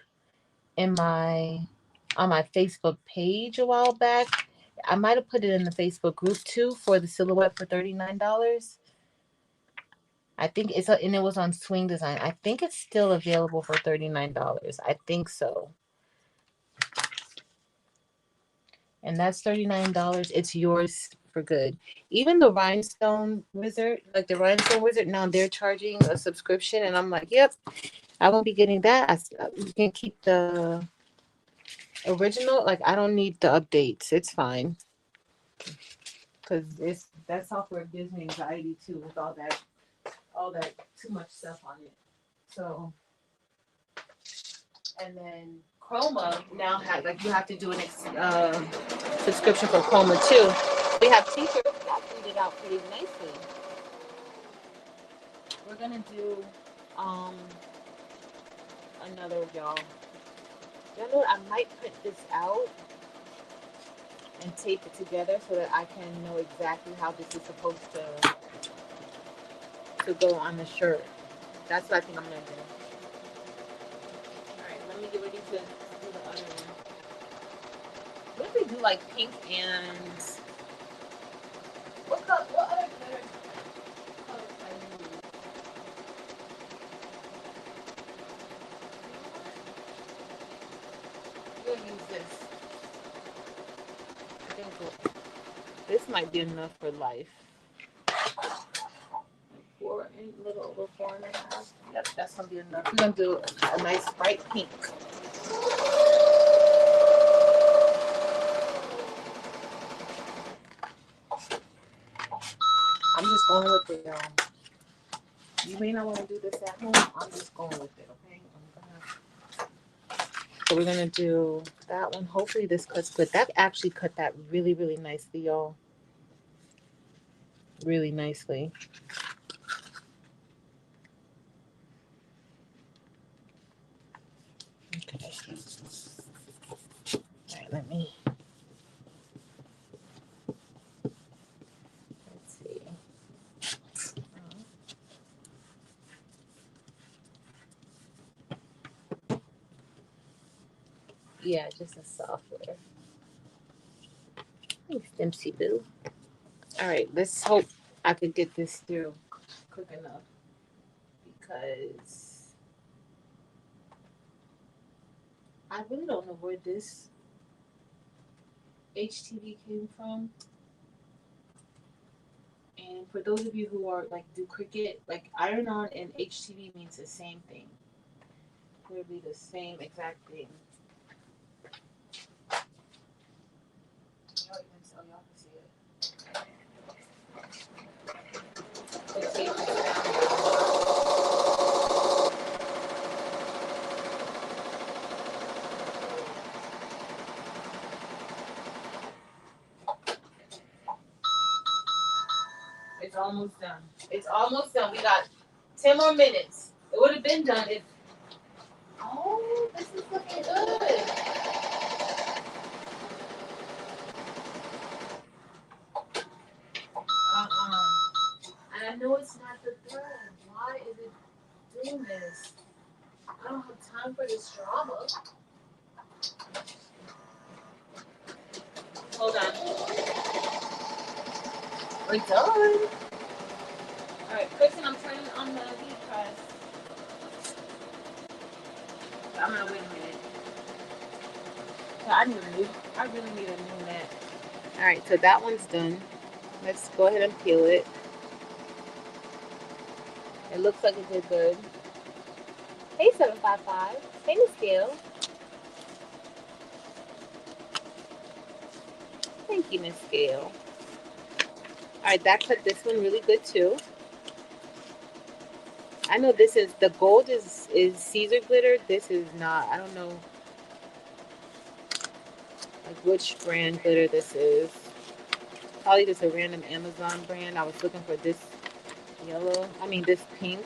in my on my Facebook page a while back. I might have put it in the Facebook group too for the silhouette for $39. I think and it was on Swing Design. I think it's still available for $39. I think so. And that's $39. It's yours for good. Even the Rhinestone Wizard, like the Rhinestone Wizard, now they're charging a subscription, and I'm like, yep, I won't be getting that. You can keep the original. Like, I don't need the updates. It's fine because that software gives me anxiety too with all that too much stuff on it. So, and then Chroma now has like you have to do an subscription for Chroma too. We have t-shirts that cleaned it out pretty nicely. We're gonna do another y'all. Y'all know I might print this out and tape it together so that I can know exactly how this is supposed to go on the shirt. That's what I think I'm gonna do. Alright, let me get ready to do the other one. What if we do like pink and what other colors can I use? We'll use this. I think this might be enough for life. 4.5. Yep, that's gonna be enough. We're gonna do a nice bright pink. I'm just going with it, y'all. You may not want to do this at home. I'm just going with it, okay? So we're gonna do that one. Hopefully this cuts good. That actually cut that really, really nicely, y'all. Really nicely. Okay. All right, let me. Let's see. Yeah, just a software. Thanks, Dempsey Boo. All right, let's hope I could get this through quick enough because I really don't know where this. HTV came from. And for those of you who are like do Cricut, like iron on and HTV means the same thing. It'll be the same exact thing. Y'all even so y'all can see it. The tape is down. It's almost done. It's almost done. We got 10 more minutes. It would have been done if. Oh, this is looking good. And I know it's not the thread. Why is it doing this? I don't have time for this drama. Hold on. We're done. Alright, Kristen, I'm turning on the heat press. I'm gonna wait a minute. Yeah, I really need a new net. Alright, so that one's done. Let's go ahead and peel it. It looks like it did good. Hey, 755. Hey, Miss Gail. Thank you, Miss Gail. Alright, that cut this one really good too. I know this is, the gold is Caesar glitter. This is not. I don't know like which brand glitter this is. Probably just a random Amazon brand. I was looking for this yellow. I mean this pink.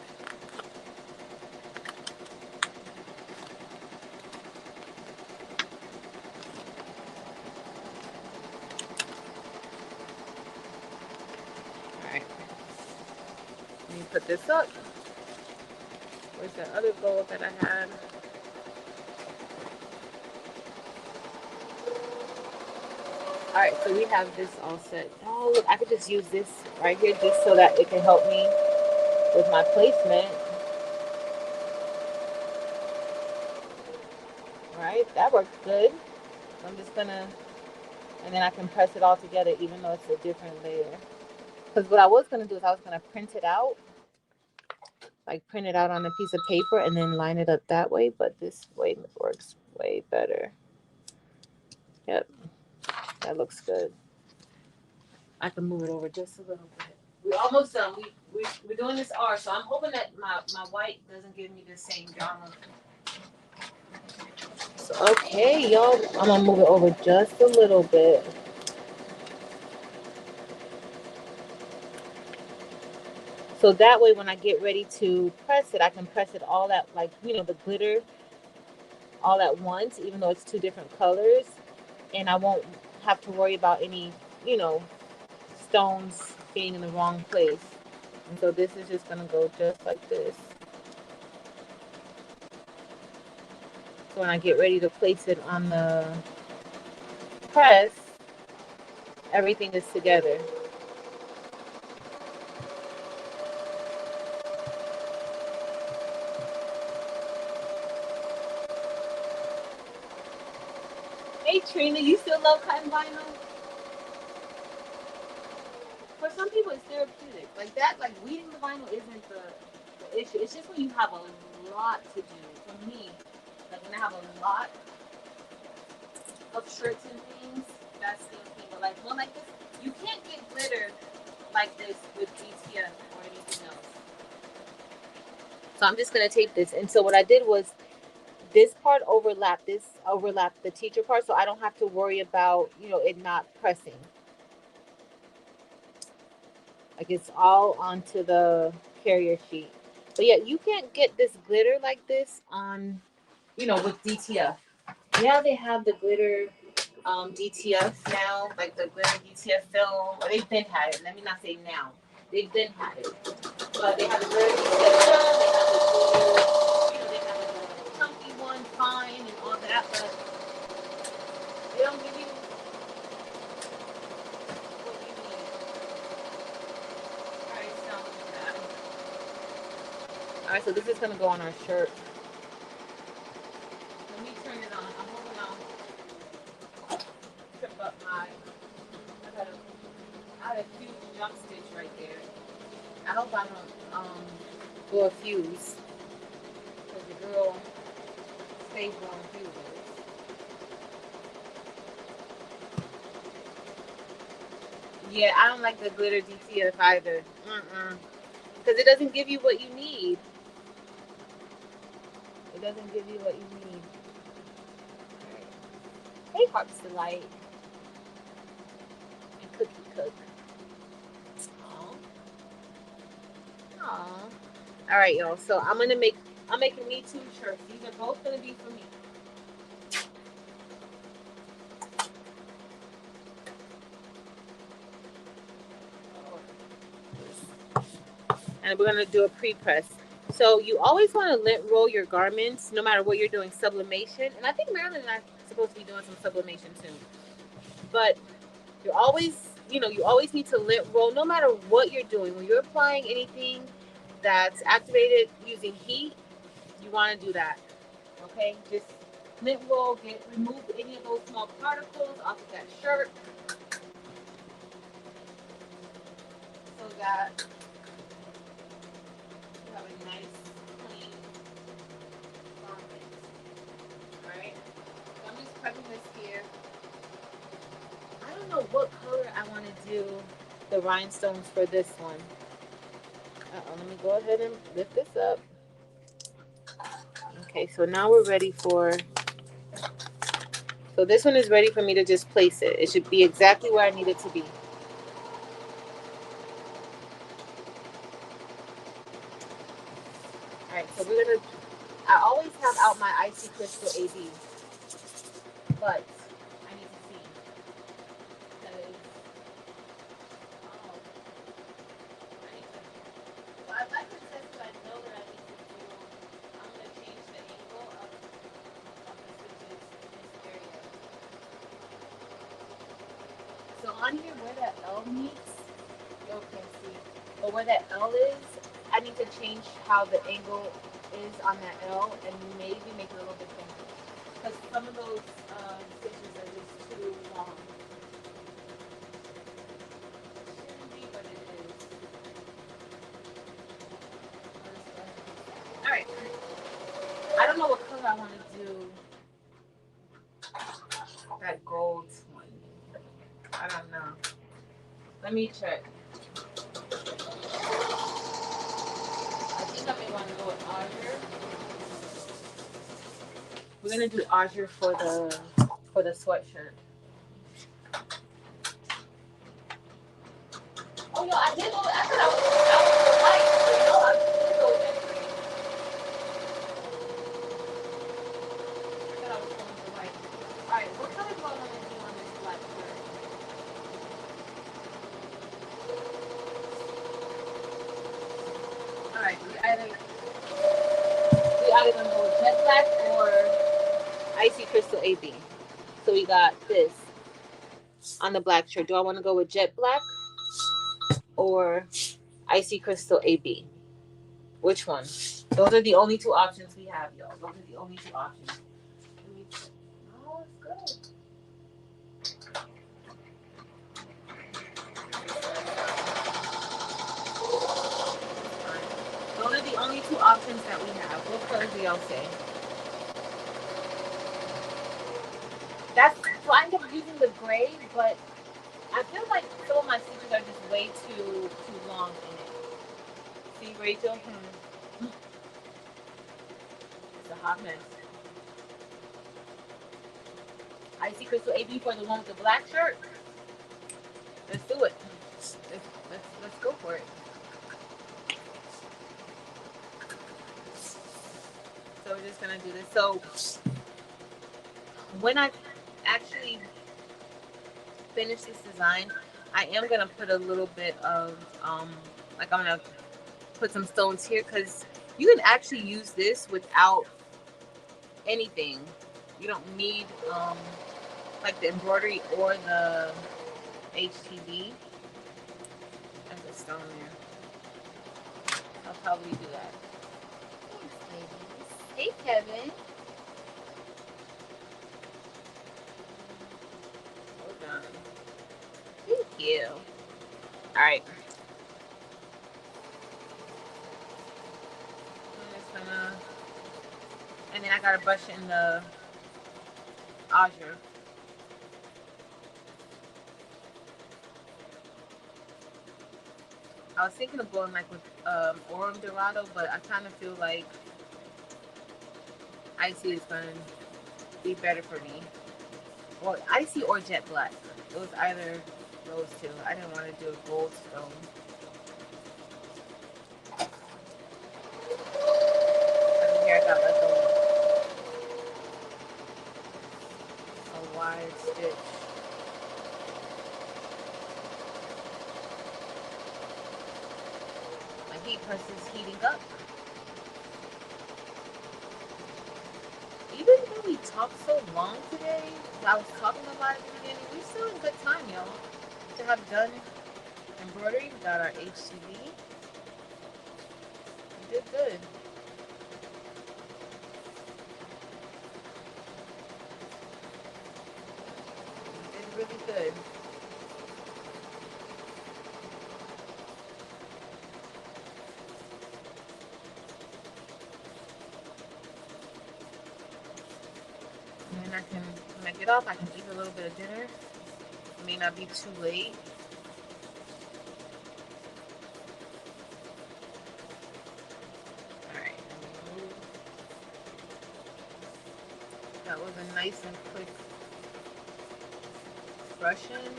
Alright. Let me put this up. Where's that other gold that I had? Alright, so we have this all set. Oh, look, I could just use this right here just so that it can help me with my placement. Alright, that works good. So I'm just gonna, and then I can press it all together even though it's a different layer. Because what I was gonna do is I was gonna print it out. Like print it out on a piece of paper and then line it up that way, but this way works way better. Yep, that looks good. I can move it over just a little bit. We're almost done. We're doing this R, so I'm hoping that my white doesn't give me the same drama. So, okay, y'all, I'm gonna move it over just a little bit. So that way when I get ready to press it, I can press it all at, like, you know, the glitter all at once, even though it's two different colors. And I won't have to worry about any, you know, stones being in the wrong place. And so this is just gonna go just like this. So when I get ready to place it on the press, everything is together. Hey Trina, you still love cotton vinyl? For some people it's therapeutic. Like that, like weeding the vinyl isn't the issue. It's just when you have a lot to do. For me, like when I have a lot of shirts and things, that's the thing. But like one like this, you can't get glitter like this with DTF or anything else. So I'm just gonna tape this. And so what I did was this part overlapped the teacher part, so I don't have to worry about, you know, it not pressing. Like it's all onto the carrier sheet. But yeah, you can't get this glitter like this on, you know, with DTF. Yeah, they have the glitter DTF now, like the glitter DTF film. Or they've been had it. Let me not say now. They've been had it. But they have the glitter DTF film. They have the glitter, you know, they have the chunky one, fine, and all that. But they don't give you what you need. All right, so all right, so this is gonna go on our shirt. Let me turn it on. I'm holding on. but I had a huge jump stitch right there. I hope I don't blow a fuse because the girl stays blowing fuses. Yeah, I don't like the glitter DTF either. Because it doesn't give you what you need. It doesn't give you what you need. Alright. Hey, Hearts Delight. And Cookie Cook. Aww. Alright, y'all. So I'm making me 2 shirts. These are both gonna be for me. And we're gonna do a pre-press. So you always want to lint roll your garments, no matter what you're doing. Sublimation, and I think Marilyn and I are supposed to be doing some sublimation too. But you're always, you always need to lint roll, no matter what you're doing. When you're applying anything that's activated using heat, you want to do that. Okay, just lint roll, remove any of those small particles off of that shirt, so that you have a nice clean garment. All right, so I'm just prepping this here. I don't know what color I want to do the rhinestones for this one. Let me go ahead and lift this up. Okay, so now we're ready for, so this one is ready for me to just place it. It should be exactly where I need it to be. Alright, so I always have out my Icy Crystal AB, but I need to see. Because, well, I'd like to test what I know that I need to do. I'm going to change the angle of the stitches in this area. So on here where that L meets, you can see, but where that L is, I need to change how the angle is on that L and maybe make it a little bit thinner. Because some of those stitches are just too long. It shouldn't be, but it is. Alright. I don't know what color I want to do that gold one. I don't know. Let me check. I think I may want to go with azure. We're gonna do azure for the sweatshirt. Oh no, I did go. I thought I was white. No, I did go with that green. I thought I was going with white. All right, what color do I want to do on this black shirt? All right, we either gonna go with jet black or Icy Crystal AB. So we got this on the black shirt. Do I want to go with jet black or Icy Crystal AB? Which one? Those are the only 2 options we have, y'all. Those are the only 2 options. Oh, it's good. Those are the only 2 options that we have. What color do y'all say? So I end up using the gray, but I feel like some of my stitches are just way too long in it. See, Rachel? It's a hot mess. Icy Crystal AB for the one with the black shirt. Let's do it. Let's go for it. So we're just gonna do this. So when I actually finish this design, I am gonna put a little bit of like I'm gonna put some stones here, because you can actually use this without anything. You don't need like the embroidery or the HTV. There's a stone there. I'll probably do that. Thanks, ladies. Hey, Kevin. Hold you. All right. I'm just gonna, and then I gotta brush in the azure. I was thinking of going like with Aurum Dorado, but I kind of feel like Icy is gonna be better for me. Well, Icy or Jet Black. It was either those two. I didn't want to do a gold stone. And here I got like a wide stitch. My heat press is heating up. Even though we talked so long today, I was talking a lot at the beginning, we're still in good time, y'all. To have done embroidery, we got our HCV. We did good. We did really good. And then when I get off, I can eat a little bit of dinner. It may not be too late. Alright, that was a nice and quick brushing.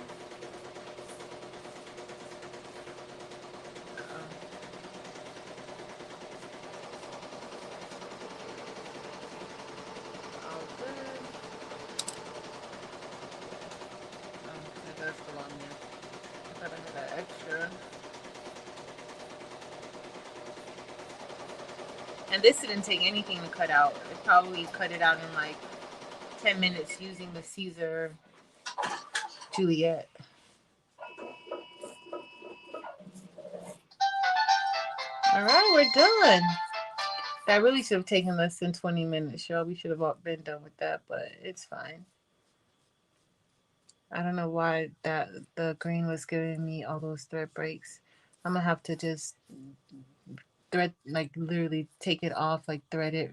All good. That does belong there. I thought I had an extra. And this didn't take anything to cut out. It probably cut it out in like 10 minutes using the Caesar Juliet. All right, we're done. That really should have taken less than 20 minutes, y'all. We should have all been done with that, but it's fine. I don't know why that the green was giving me all those thread breaks. I'm gonna have to just thread, like literally take it off, like thread it,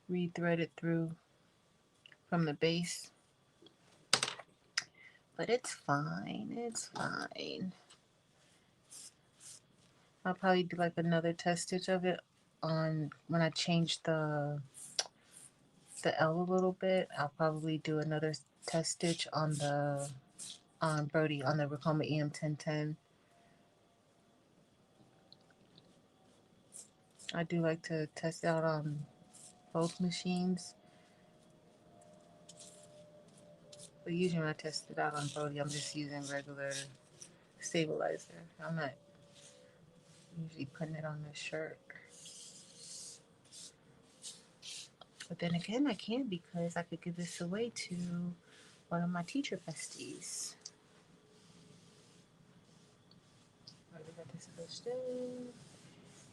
re-thread it through from the base. But it's fine. It's fine. I'll probably do like another test stitch of it on when I change the L a little bit. I'll probably do another test stitch on the Brody on the Ricoma EM1010. I do like to test out on both machines. But usually when I test it out on Brody, I'm just using regular stabilizer. I'm not usually putting it on the shirt. But then again, I can because I could give this away to one of my teacher besties. Already got this pushed in.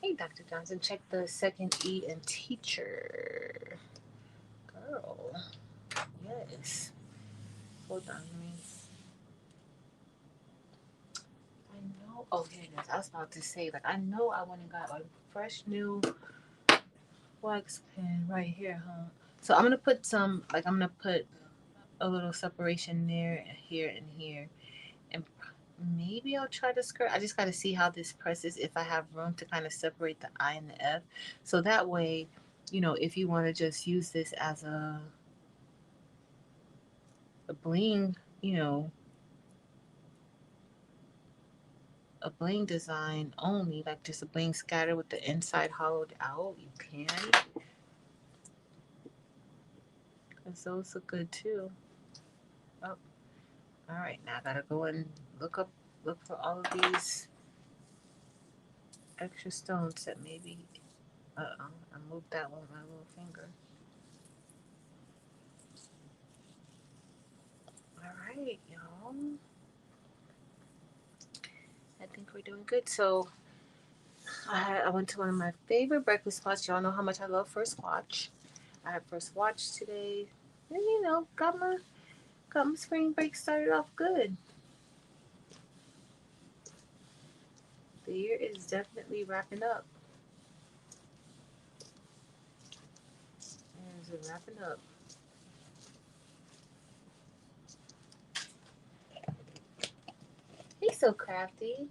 Hey, Dr. Johnson, check the second E in teacher. Girl. Yes. Hold on, I know. Oh, here it is. I was about to say, like, I know I went and got a fresh new wax pen right here, huh? So I'm gonna put some, like, I'm gonna put a little separation there, here, and here, and maybe I'll try to skirt. I just got to see how this presses, if I have room to kind of separate the I and the F, so that way, you know, if you want to just use this as a bling, you know, a bling design only, like just a bling scatter with the inside hollowed out, you can. Because those look good too. Oh, all right. Now I gotta go and look for all of these extra stones that maybe. I moved that one with my little finger. All right, y'all. I think we're doing good. So I went to one of my favorite breakfast spots. Y'all know how much I love First Watch. I had First Watch today, and you know, Got my spring break started off good. The year is definitely wrapping up. It's wrapping up. He's so crafty.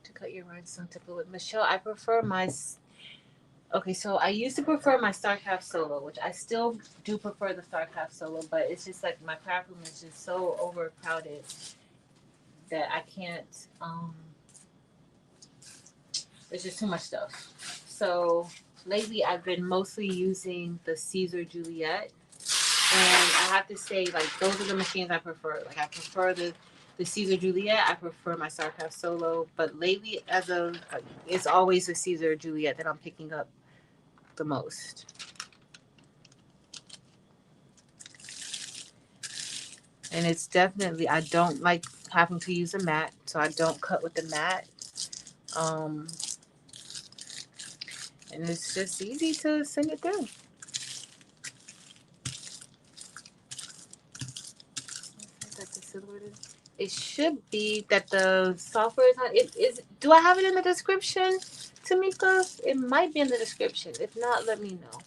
To cut your rhinestone tip with Michelle, I prefer my. Okay, so I used to prefer my StarCraft Solo, which I still do prefer the StarCraft Solo, but it's just like my craft room is just so overcrowded that I can't. There's just too much stuff. So lately, I've been mostly using the Caesar Juliet, and I have to say, like, those are the machines I prefer. Like, I prefer the Caesar Juliet. I prefer my StarCraft Solo, but lately, it's always the Caesar Juliet that I'm picking up the most. And it's definitely, I don't like having to use a mat, so I don't cut with the mat. Um, and it's just easy to send it through. It should be that the software is not. It is. Do I have it in the description, Tamika? It might be in the description. If not, let me know.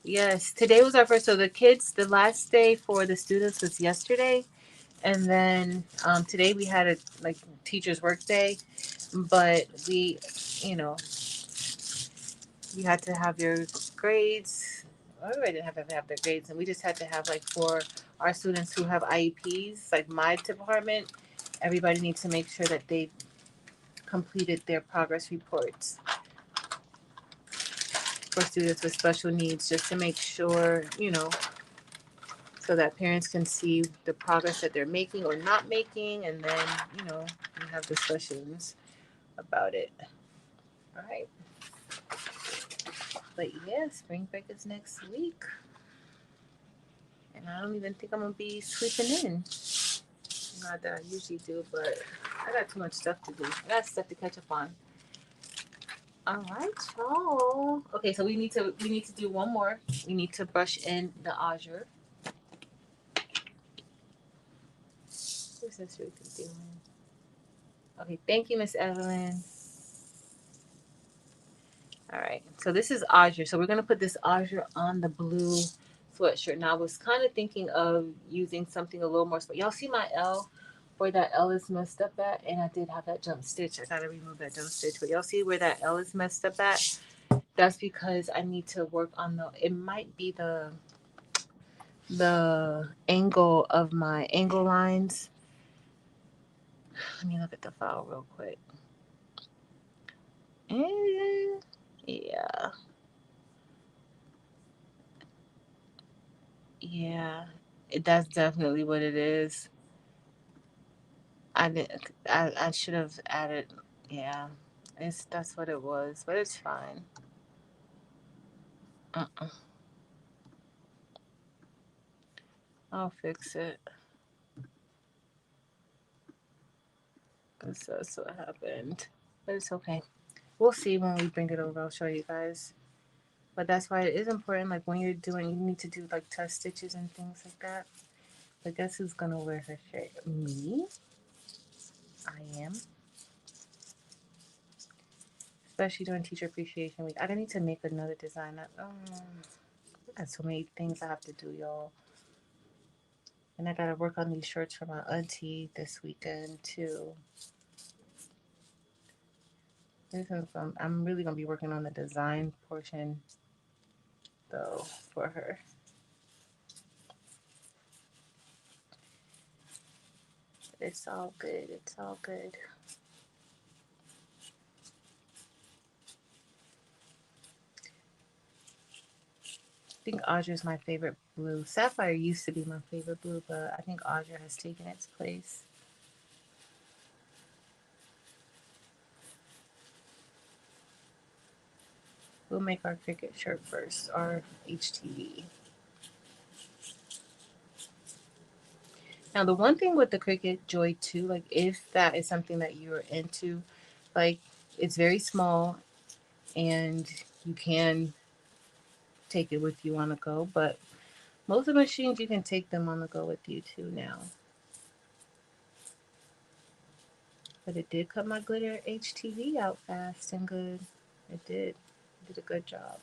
Yes, today was our first. So the kids, the last day for the students was yesterday, and then today we had a like teachers' work day, but we, you know, you had to have your grades. Everybody didn't have to have their grades, and we just had to have like for our students who have IEPs, like my department, everybody needs to make sure that they completed their progress reports for students with special needs, just to make sure, so that parents can see the progress that they're making or not making, and then, you have discussions about it. All right. But yeah, spring break is next week. And I don't even think I'm going to be sleeping in. Not that I usually do, but I got too much stuff to do. I got stuff to catch up on. All right, y'all. Okay, so we need to do one more. We need to brush in the azure. What's this really doing? Okay, thank you, Miss Evelyn. All right, so this is azure. So we're gonna put this azure on the blue sweatshirt. Now I was kind of thinking of using something a little more. Y'all see my L, where that L is messed up at, and I did have that jump stitch. I gotta remove that jump stitch. But y'all see where that L is messed up at? That's because I need to work on the. It might be the angle of my angle lines. Let me look at the file real quick. And yeah, yeah, that's definitely what it is. I did. I should have added. Yeah, that's what it was, but it's fine. Uh-uh. I'll fix it. Cause that's what happened. But it's okay. We'll see when we bring it over. I'll show you guys. But that's why it is important. Like when you're doing, you need to do like test stitches and things like that. But guess who's gonna wear her shirt? Me. I am. Especially during Teacher Appreciation Week. I need to make another design. I got so many things I have to do, y'all. And I gotta work on these shirts for my auntie this weekend too. I'm really gonna be working on the design portion though for her. It's all good. It's all good. I think Audra is my favorite blue. Sapphire used to be my favorite blue, but I think Audra has taken its place. We'll make our Cricut shirt first, our HTV. Now, the one thing with the Cricut Joy 2, like if that is something that you're into, like it's very small and you can take it with you on the go, but most of the machines you can take them on the go with you too now. But it did cut my glitter HTV out fast and good. It did. It did a good job.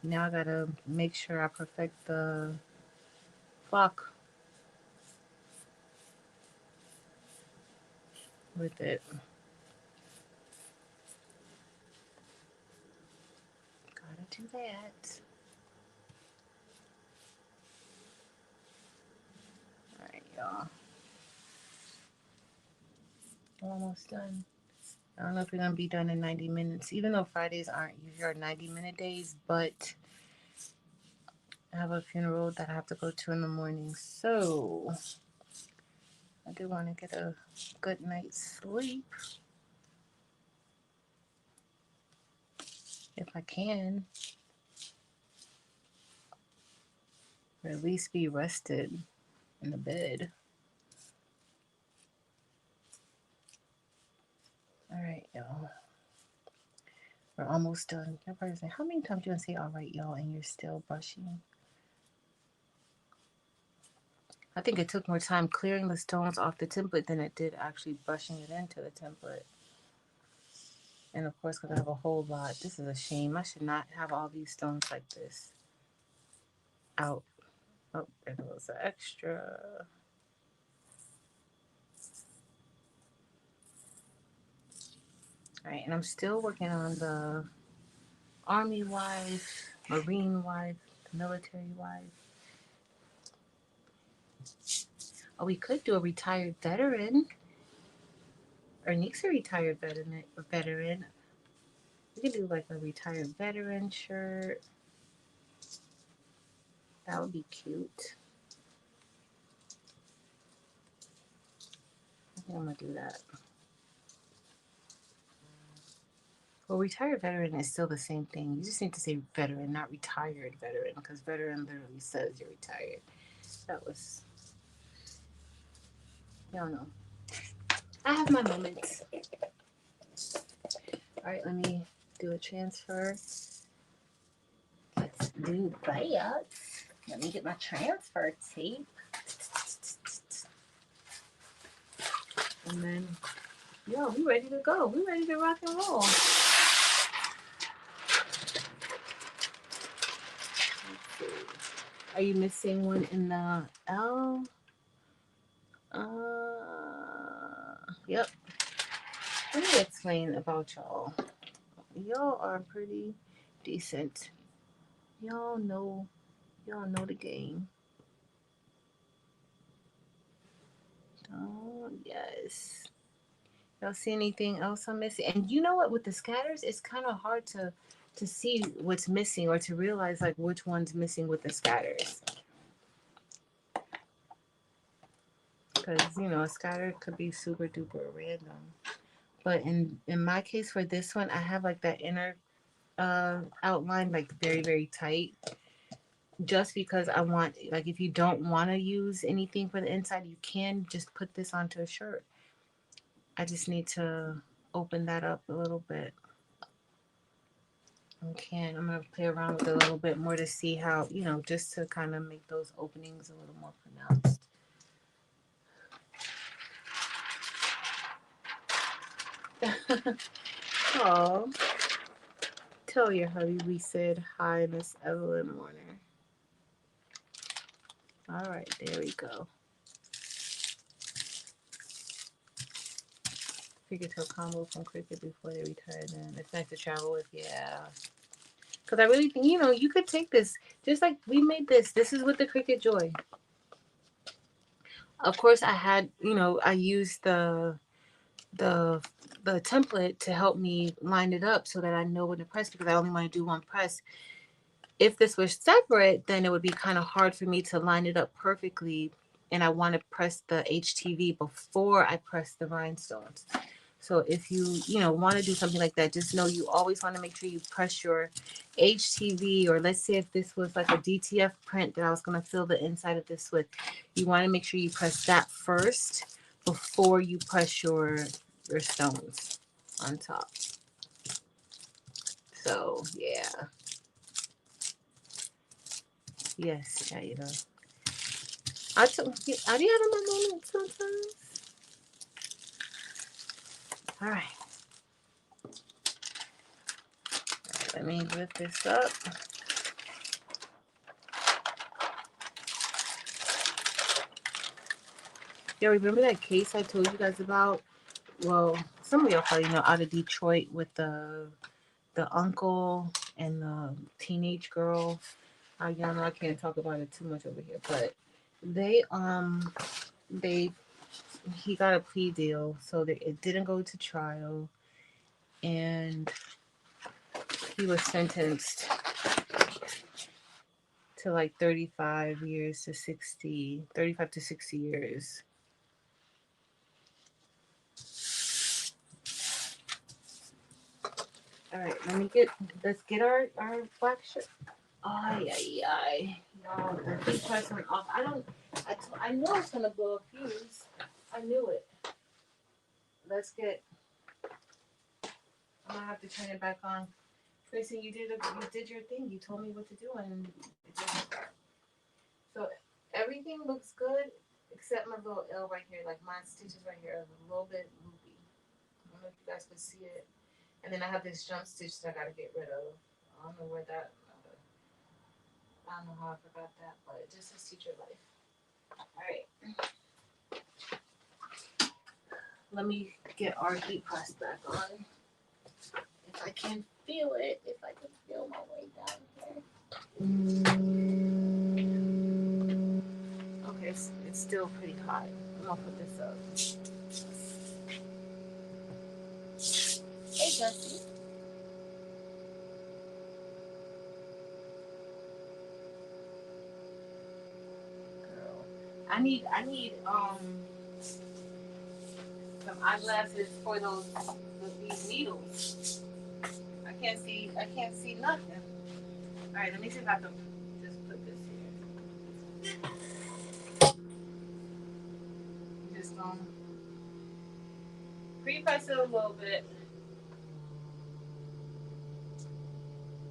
Now I gotta make sure I perfect the flock with it. Gotta do that. Alright, y'all. I'm almost done. I don't know if we're gonna be done in 90 minutes, even though Fridays aren't usually our 90-minute days, but I have a funeral that I have to go to in the morning, so I do want to get a good night's sleep if I can, or at least be rested in the bed. All right, y'all. We're almost done. Everybody's saying, how many times do you want to say all right, y'all, and you're still brushing? I think it took more time clearing the stones off the template than it did actually brushing it into the template. And of course, because I have a whole lot. This is a shame. I should not have all these stones like this out. Oh, there was an extra. All right, and I'm still working on the Army wife, Marine wife, military wife. Oh, we could do a retired veteran. Or Nick's a retired veteran. We could do like a retired veteran shirt. That would be cute. I think I'm gonna do that. Well, retired veteran is still the same thing. You just need to say veteran, not retired veteran, because veteran literally says you're retired. That was, I don't know. I have my moments. All right, let me do a transfer. Let's do that. Let me get my transfer tape. And then, yo, we ready to go. We ready to rock and roll. Are you missing one in the L? Yep. Let me explain about y'all. Y'all are pretty decent. Y'all know the game. Oh yes. Y'all see anything else I'm missing? And you know what? With the scatters, it's kind of hard to see what's missing or to realize like which one's missing with the scatters. Because you know, a scatter could be super duper random. But in my case for this one, I have like that inner outline like very very tight. Just because I want, like, if you don't want to use anything for the inside, you can just put this onto a shirt. I just need to open that up a little bit. Okay, I'm going to play around with it a little bit more to see how, you know, just to kind of make those openings a little more pronounced. Oh, tell your hubby we said hi, Miss Evelyn Warner. All right, there we go. Figure to a combo from Cricut before they retire. Then it's nice to travel with. Yeah. Because I really think, you know, you could take this, just like we made this. This is with the Cricut Joy. Of course, I had, you know, I used the the template to help me line it up so that I know when to press because I only want to do one press. If this was separate, then it would be kind of hard for me to line it up perfectly. And I want to press the HTV before I press the rhinestones. So if you know, want to do something like that, just know you always want to make sure you press your HTV, or let's say if this was like a DTF print that I was going to fill the inside of this with, you want to make sure you press that first before you press your stones on top. So yeah. Yes, yeah, you know. I be having my moments sometimes. All right. Let me lift this up. Yeah, remember that case I told you guys about? Well, some of y'all probably know, out of Detroit, with the uncle and the teenage girl. Y'all know I can't talk about it too much over here, but they they he got a plea deal, so that it didn't go to trial, and he was sentenced to like 35 years to 60, 35 to 60 years. All right, let's get our black shirt. Ay, ay, ay. No, the heat press went off. I know it's gonna blow a fuse. I knew it. Let's get, I'm gonna have to turn it back on. Tracy, you did your thing. You told me what to do, and it didn't. So everything looks good except my little L right here. Like my stitches right here are a little bit loopy. I don't know if you guys could see it. And then I have this jump stitch that I gotta get rid of. I don't know where that. I don't know how I forgot that, but it just says teacher life. All right. Let me get our heat press back on. If I can feel it, if I can feel my way down here. Okay, it's still pretty hot. I'm gonna put this up. Hey, Jesse. Girl, I need some eyeglasses for these needles. I can't see nothing. All right, let me see if I can just put this here. Just pre-press it a little bit.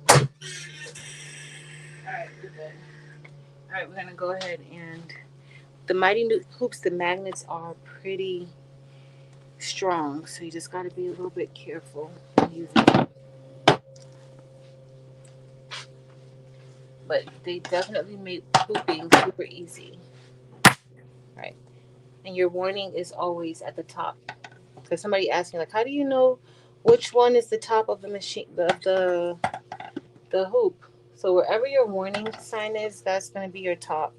All right, we're good. All right, we're gonna go ahead and the Mighty New Hoops. The magnets are pretty strong, so you just gotta be a little bit careful when using them. But they definitely make hooping super easy. Right, and your warning is always at the top. Because somebody asked me, like, how do you know which one is the top of the machine, the hoop? So wherever your warning sign is, that's going to be your top,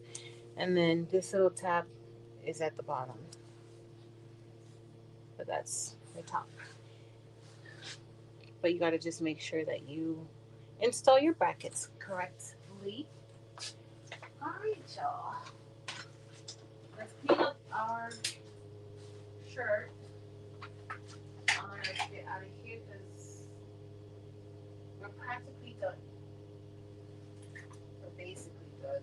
and then this little tab is at the bottom. But that's the top. But you got to just make sure that you install your brackets correctly. All right, y'all. Let's clean up our shirt. I'm gonna get out of here because we're practically done. We're basically done.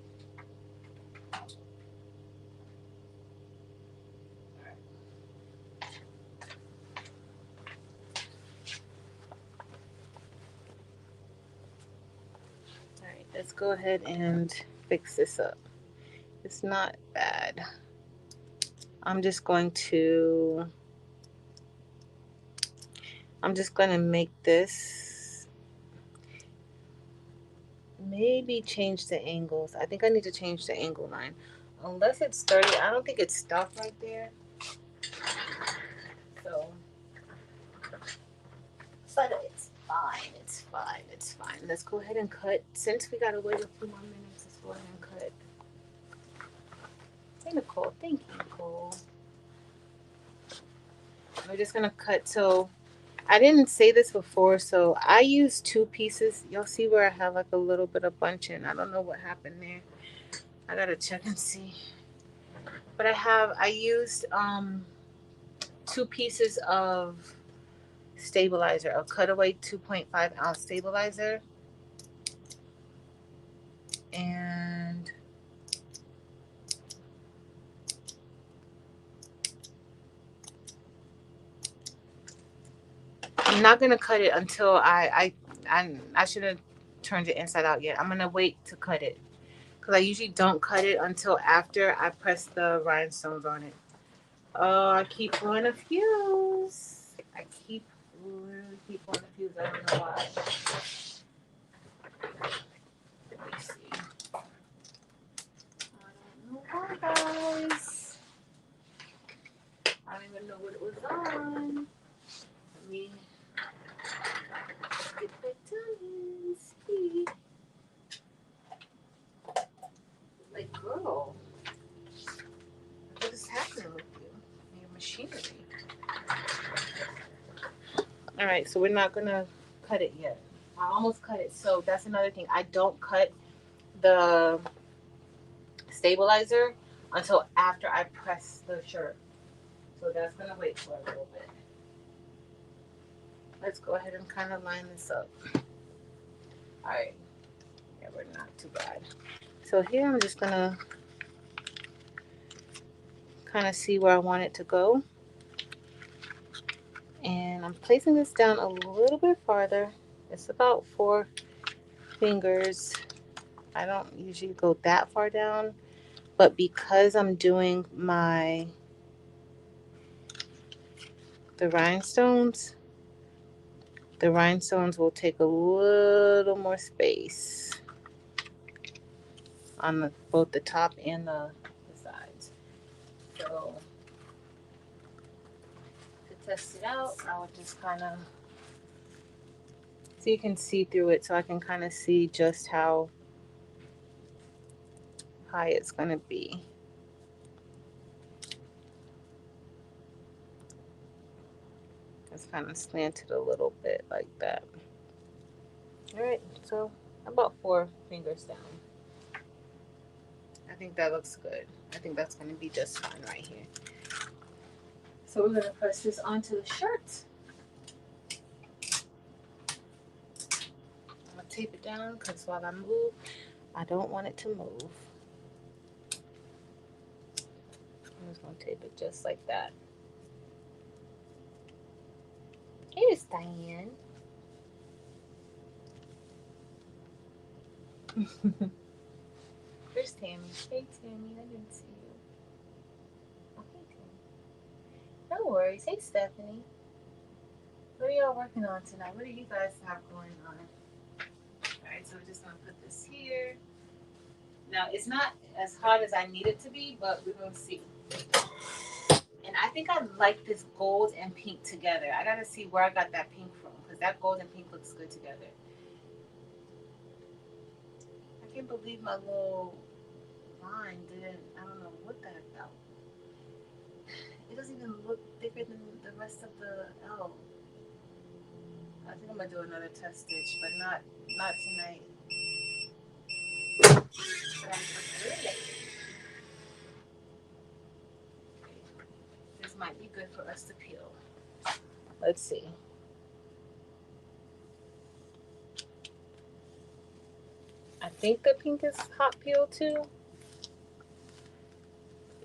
All right, let's go ahead and fix this up. It's not bad. I'm just going to make this, maybe change the angles. I think I need to change the angle line. Unless it's 30, I don't think it's stopped right there. So, but it's fine. It's fine. It's fine. Let's go ahead and cut. Since we gotta wait a few more minutes, let's go ahead and cut. Hey, Nicole. Thank you, Nicole. We're just gonna cut. So I didn't say this before, so I use two pieces. Y'all see where I have like a little bit of bunching. I don't know what happened there. I gotta check and see. But I used two pieces of stabilizer, a cutaway 2.5 ounce stabilizer, and I'm not gonna cut it until I I should have turned it inside out yet. I'm gonna wait to cut it because I usually don't cut it until after I press the rhinestones on it. Oh, I keep blowing a fuse. I keep literally keep blowing a fuse. I don't know why. Let me see. I don't know why, guys. I don't even know what it was on. Let me get back down and see. Like, girl, what is happening with you? Your machinery. All right, so we're not gonna cut it yet. I almost cut it. So that's another thing. I don't cut the stabilizer until after I press the shirt. So that's gonna wait for a little bit. Let's go ahead and kind of line this up. All right. Yeah, we're not too bad. So here I'm just gonna kind of see where I want it to go. And I'm placing this down a little bit farther. It's about 4 fingers. I don't usually go that far down, but because I'm doing the rhinestones, the rhinestones will take a little more space on both the top and the sides. So to test it out, I would just kind of, so you can see through it, so I can kind of see just how high it's going to be. It's kind of slanted a little bit like that. All right, so about 4 fingers down. I think that looks good. I think that's going to be just fine right here. So we're going to press this onto the shirt. I'm going to tape it down because while I move, I don't want it to move. I'm just going to tape it just like that. Here's Diane. There's Tammy. Hey, Tammy. I didn't see you. Oh, hey, Tammy. No worries. Hey, Stephanie. What are y'all working on tonight? What do you guys have going on? Alright, so we're just going to put this here. Now, it's not as hot as I need it to be, but we're going to see. And I think I like this gold and pink together. I got to see where I got that pink from, because that gold and pink looks good together. I can't believe my little line didn't, I don't know what the heck that was. It doesn't even look thicker than the rest of the L. I think I'm going to do another test stitch, but not tonight. This might be good for us to peel. Let's see. I think the pink is hot peel too.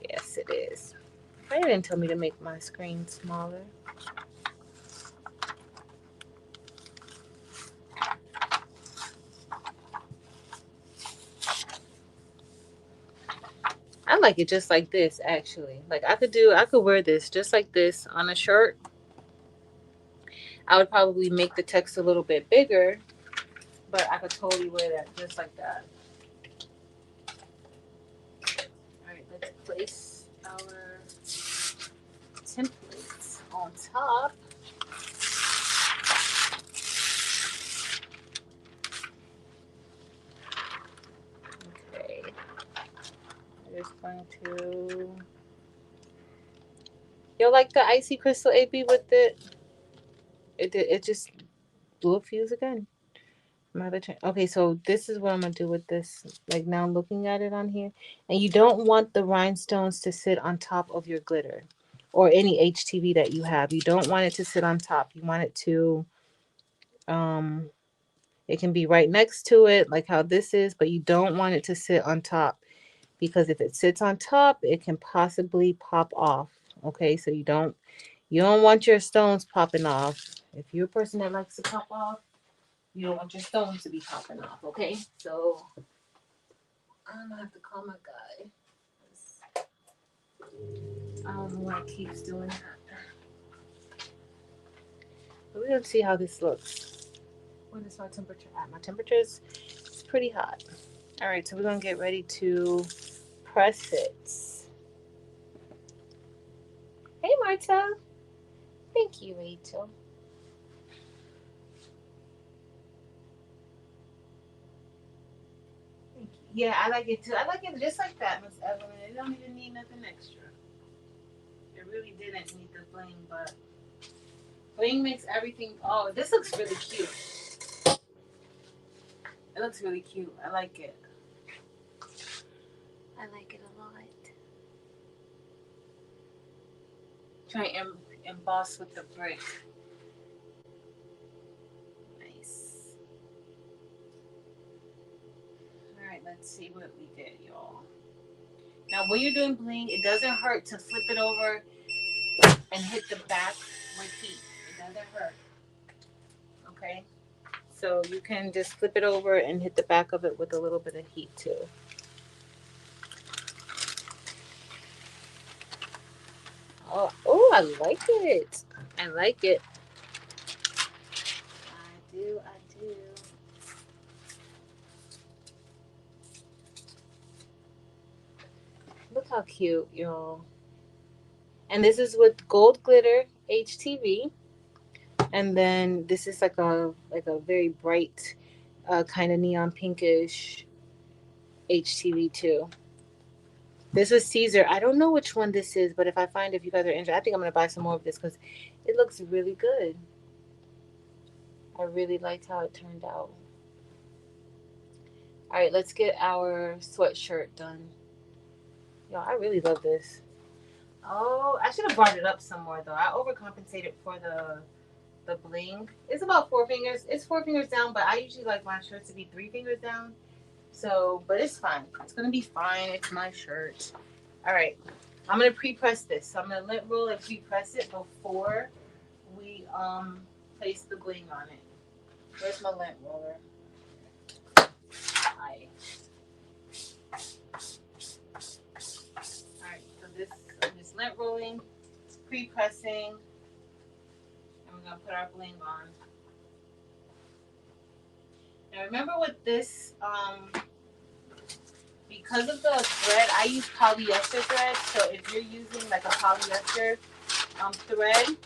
Yes, it is. Why didn't tell me to make my screen smaller? I like it just like this, actually. Like I could wear this just like this on a shirt. I would probably make the text a little bit bigger, but I could totally wear that just like that. All right, let's place our templates on top. Okay, I'm just going to. You like the icy crystal AB with it? It just blew a fuse again. Okay, so this is what I'm gonna do with this. Like now looking at it on here, and you don't want the rhinestones to sit on top of your glitter or any HTV that you have. You don't want it to sit on top. You want it to, it can be right next to it, like how this is, but you don't want it to sit on top because if it sits on top, it can possibly pop off. Okay, so you don't want your stones popping off. If you're a person that likes to pop off, You don't want your stones to be popping off, okay? So I'm gonna have to call my guy. I don't know why it keeps doing that. But we're gonna see how this looks. What is my temperature at? My temperature is it's pretty hot. All right, so we're gonna get ready to press it. Hey, Marta. Thank you, Rachel. Thank you. Yeah, I like it too. I like it just like that, Miss Evelyn. It don't even need nothing extra. It really didn't need the bling, but bling makes everything. Oh, this looks really cute. It looks really cute. I like it. I like it a lot. Try and emboss with the brick. Nice. All right, let's see what we did, y'all. Now, when you're doing bling, it doesn't hurt to flip it over and hit the back with heat. It doesn't hurt. Okay? So you can just flip it over and hit the back of it with a little bit of heat too. Oh, I like it. I like it. I do, I do. Look how cute, y'all. And this is with gold glitter HTV. And then this is like a very bright kind of neon pinkish HTV too. This is Caesar. I don't know which one this is, but if you guys are interested, I think I'm gonna buy some more of this because it looks really good. I really liked how it turned out. All right, let's get our sweatshirt done. Yo, I really love this. Oh, I should have brought it up some more though. I overcompensated for the bling. It's about 4 fingers. It's 4 fingers down, but I usually like my shirts to be 3 fingers down. So, but it's fine. It's gonna be fine. It's my shirt. All right, I'm gonna pre-press this. So I'm gonna lint roll and pre-press it before we place the bling on it. Where's my lint roller? Hi. All right, so I'm just lint rolling, pre-pressing, and we're gonna put our bling on. Now remember with this, because of the thread, I use polyester thread. So if you're using like a polyester thread,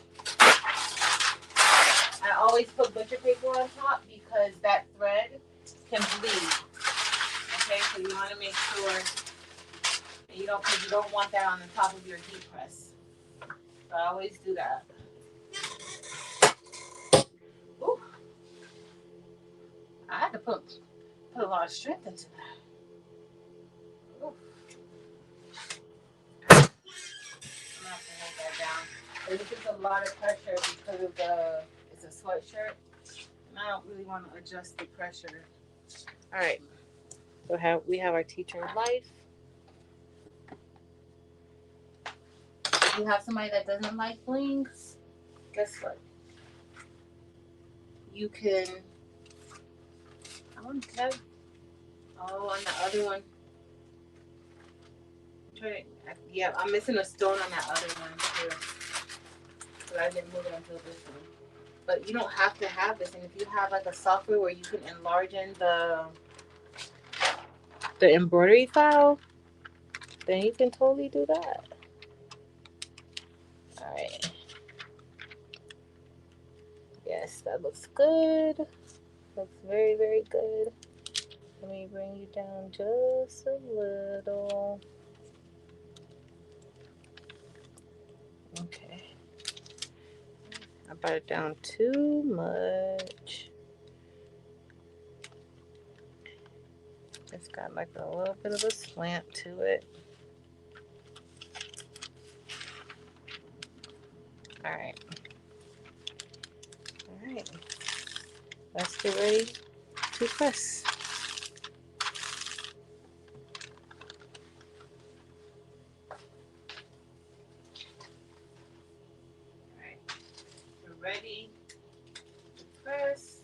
I always put butcher paper on top because that thread can bleed. Okay, so you want to make sure that because you don't want that on the top of your heat press. So I always do that. Ooh, I had to put a lot of strength into that. Ooh. I'm gonna have to hold that down. But this is a lot of pressure because of it's a sweatshirt, and I don't really want to adjust the pressure. All right, so we have our teacher of life. If you have somebody that doesn't like blings, guess what? You can. I want to tell. Oh, on the other one. Yeah, I'm missing a stone on that other one too. But I didn't move it until this one. But you don't have to have this. And if you have like a software where you can enlarge in the embroidery file, then you can totally do that. All right. Yes, that looks good. Looks very, very good. Let me bring you down just a little. Okay. I brought it down too much. It's got like a little bit of a slant to it. All right. All right. Let's get ready to press. All right. We're ready to press.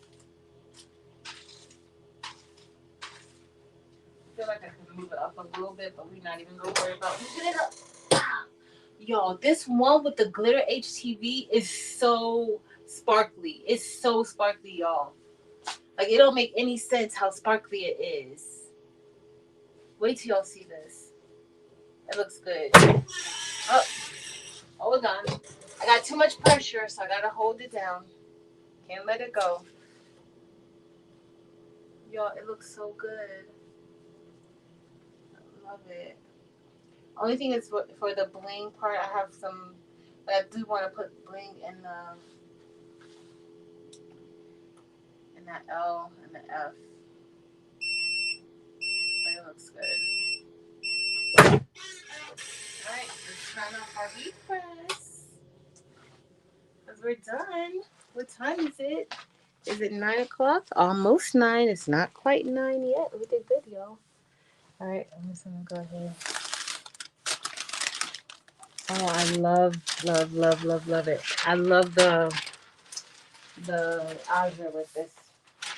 feel like I could move it up a little bit, but we're not even gonna worry about moving it up. Y'all, this one with the glitter HTV is so sparkly. It's so sparkly, y'all. Like, it don't make any sense how sparkly it is. Wait till y'all see this. It looks good. Oh, hold on. I got too much pressure, so I gotta hold it down. Can't let it go. Y'all, it looks so good. I love it. Only thing is for the bling part, I have some. But I do want to put bling in that L and the F. But it looks good. All right, let's turn off our heat press because we're done. What time is it? Is it 9 o'clock? Almost 9. It's not quite 9 yet. We did good, y'all. All right, I'm just gonna go ahead. Oh, I love it. I love the azure with this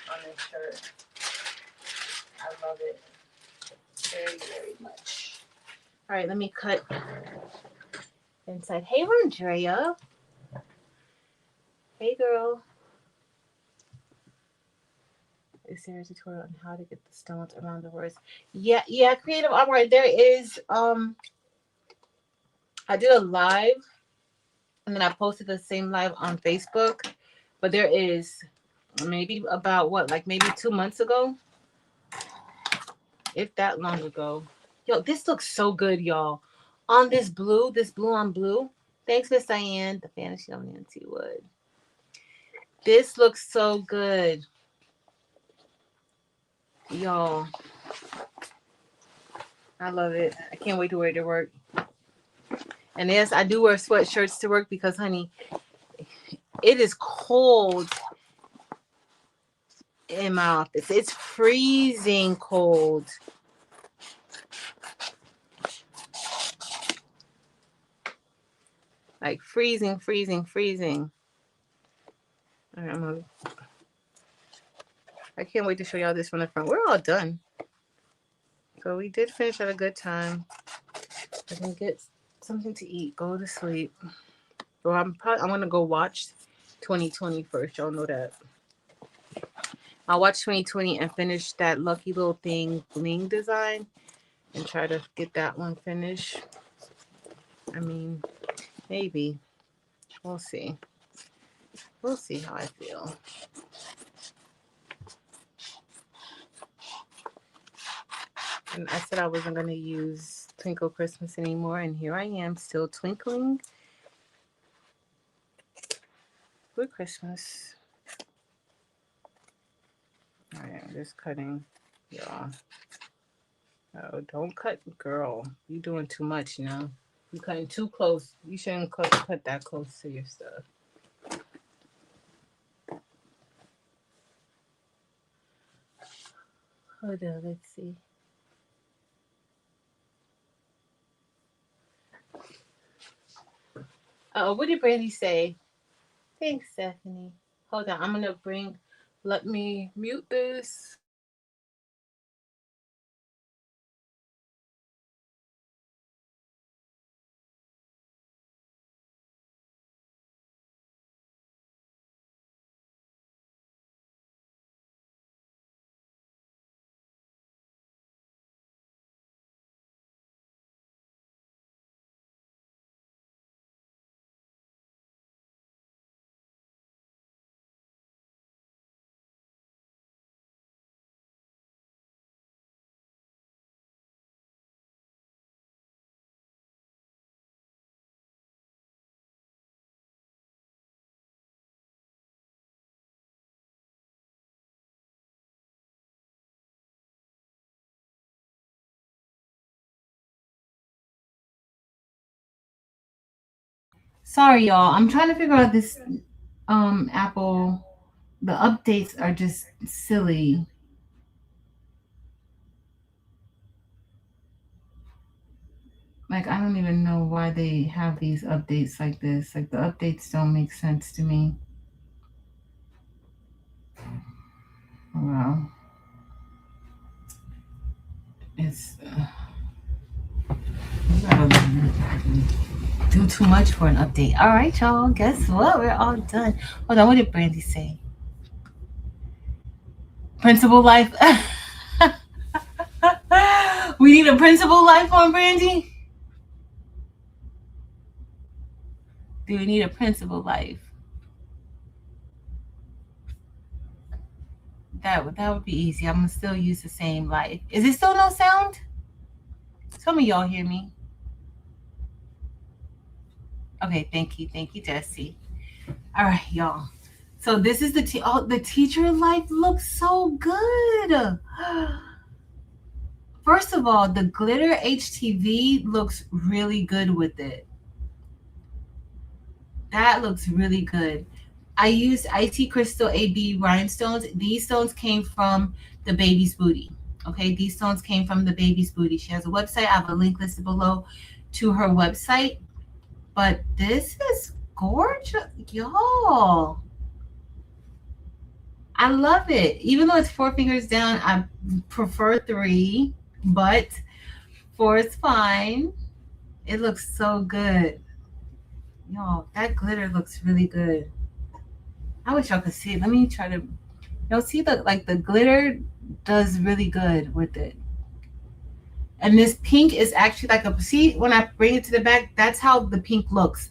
on this shirt. I love it very much. All right, let me cut inside. Hey, Andrea. Hey, girl. Is there a tutorial on how to get the stones around the words? Yeah, creative artwork. There is I did a live and then I posted the same live on Facebook. But there is maybe about what, like maybe 2 months ago, if that long ago. Yo, this looks so good, y'all. On this blue on blue. Thanks, Miss Diane, the fantasy of Nancy Wood. This looks so good. Y'all. I love it. I can't wait to wear it to work. And yes, I do wear sweatshirts to work because, honey, it is cold in my office. It's freezing cold. Like freezing. All right, I can't wait to show y'all this from the front. We're all done. So we did finish at a good time. I can get something to eat, go to sleep. Well, I'm gonna go watch 2020 first. Y'all know that. I'll watch 2020 and finish that lucky little thing bling design and try to get that one finished. I mean, maybe. We'll see. We'll see how I feel. And I said I wasn't going to use Twinkle Christmas anymore, and here I am still twinkling for Christmas. All right, I'm just cutting, y'all. Oh, don't cut, girl. You're doing too much now. You're cutting too close. You shouldn't cut that close to your stuff. Hold on, let's see. Oh, what did Brandy say? Thanks, Stephanie. Hold on, I'm gonna let me mute this. Sorry, y'all. I'm trying to figure out this Apple. The updates are just silly. Like, I don't even know why they have these updates like this. Like, the updates don't make sense to me. Wow. It's you gotta do too much for an update. All right, y'all. Guess what? We're all done. Hold on. What did Brandy say? Principal life. We need a principal life on Brandy. Do we need a principal life? That would be easy. I'm gonna still use the same life. Is it still no sound? Some of y'all hear me. Okay, thank you, Jesse. All right, y'all. So this is the teacher life looks so good. First of all, the glitter HTV looks really good with it. That looks really good. I used IT Crystal AB rhinestones. These stones came from the baby's booty. Okay, these stones came from the baby's booty. She has a website. I have a link listed below to her website. But this is gorgeous, y'all. I love it. Even though it's 4 fingers down, I prefer 3, but 4 is fine. It looks so good. Y'all, that glitter looks really good. I wish y'all could see it. Let me try to. Y'all see the glitter does really good with it. And this pink is actually like a, see, when I bring it to the back, that's how the pink looks.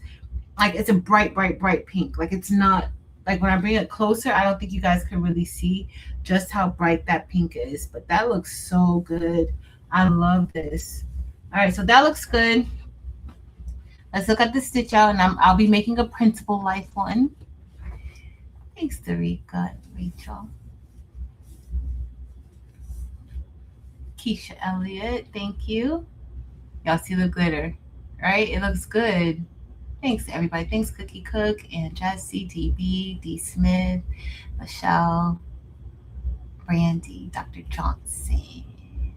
Like it's a bright, bright, bright pink. Like it's not, like when I bring it closer, I don't think you guys can really see just how bright that pink is. But that looks so good. I love this. All right, so that looks good. Let's look at the stitch out, and I'll be making a principal life one. Thanks, Darika, Rachel. Keisha Elliott, thank you. Y'all see the glitter, right? It looks good. Thanks, everybody. Thanks, Cookie Cook and Jesse, DB, D. Smith, Michelle, Brandy, Dr. Johnson,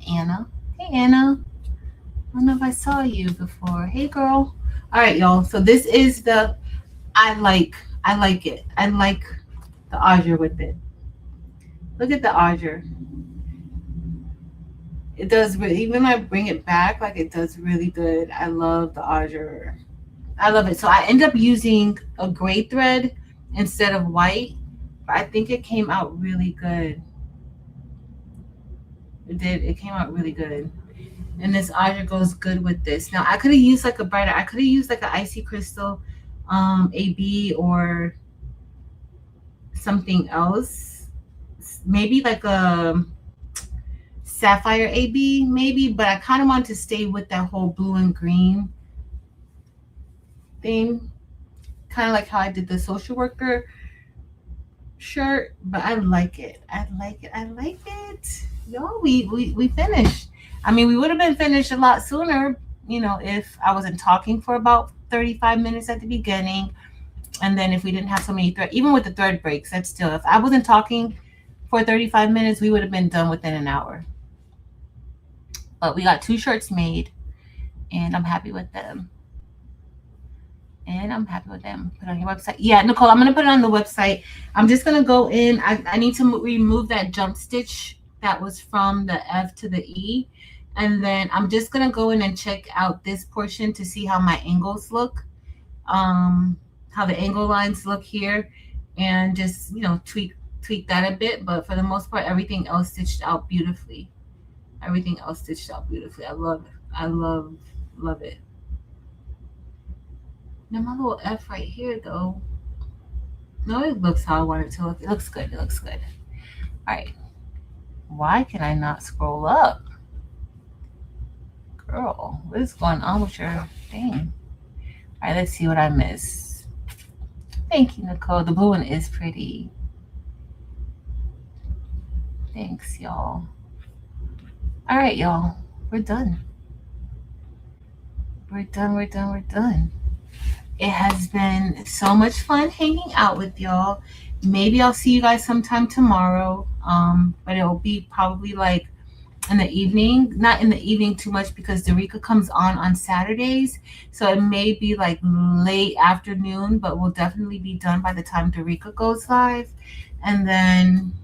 Anna. Hey, Anna. I don't know if I saw you before. Hey, girl. All right, y'all. So this is the, I like it. I like the azure with it. Look at the azure. It does really, even when I bring it back, like it does really good. I love the azure. I love it. So I end up using a gray thread instead of white. But I think it came out really good. It did. It came out really good. And this azure goes good with this. Now I could have used like a brighter. I could have used like an icy crystal, AB or something else. Maybe like a sapphire AB, maybe. But I kind of want to stay with that whole blue and green thing, kind of like how I did the social worker shirt. But I like it. I like it. I like it. Y'all, we finished. I mean, we would have been finished a lot sooner, if I wasn't talking for about 35 minutes at the beginning, and then if we didn't have so many thread, even with the thread breaks, that's still, if I wasn't talking for 35 minutes, we would have been done within an hour. But we got 2 shirts made, and I'm happy with them. Put on your website. Yeah, Nicole, I'm going to put it on the website. I'm just going to go in. I need to remove that jump stitch that was from the F to the E. And then I'm just going to go in and check out this portion to see how my angles look. How the angle lines look here. And just, tweak that a bit. But for the most part, everything else stitched out beautifully. I love it. Now my little F right here, though. No, it looks how I want it to look. It looks good. All right. Why can I not scroll up? Girl, what is going on with your thing? All right, let's see what I missed. Thank you, Nicole. The blue one is pretty. Thanks, y'all. All right, y'all. We're done. It has been so much fun hanging out with y'all. Maybe I'll see you guys sometime tomorrow. But it will be probably like in the evening. Not in the evening too much because Darika comes on Saturdays. So it may be like late afternoon, but we'll definitely be done by the time Darika goes live. And then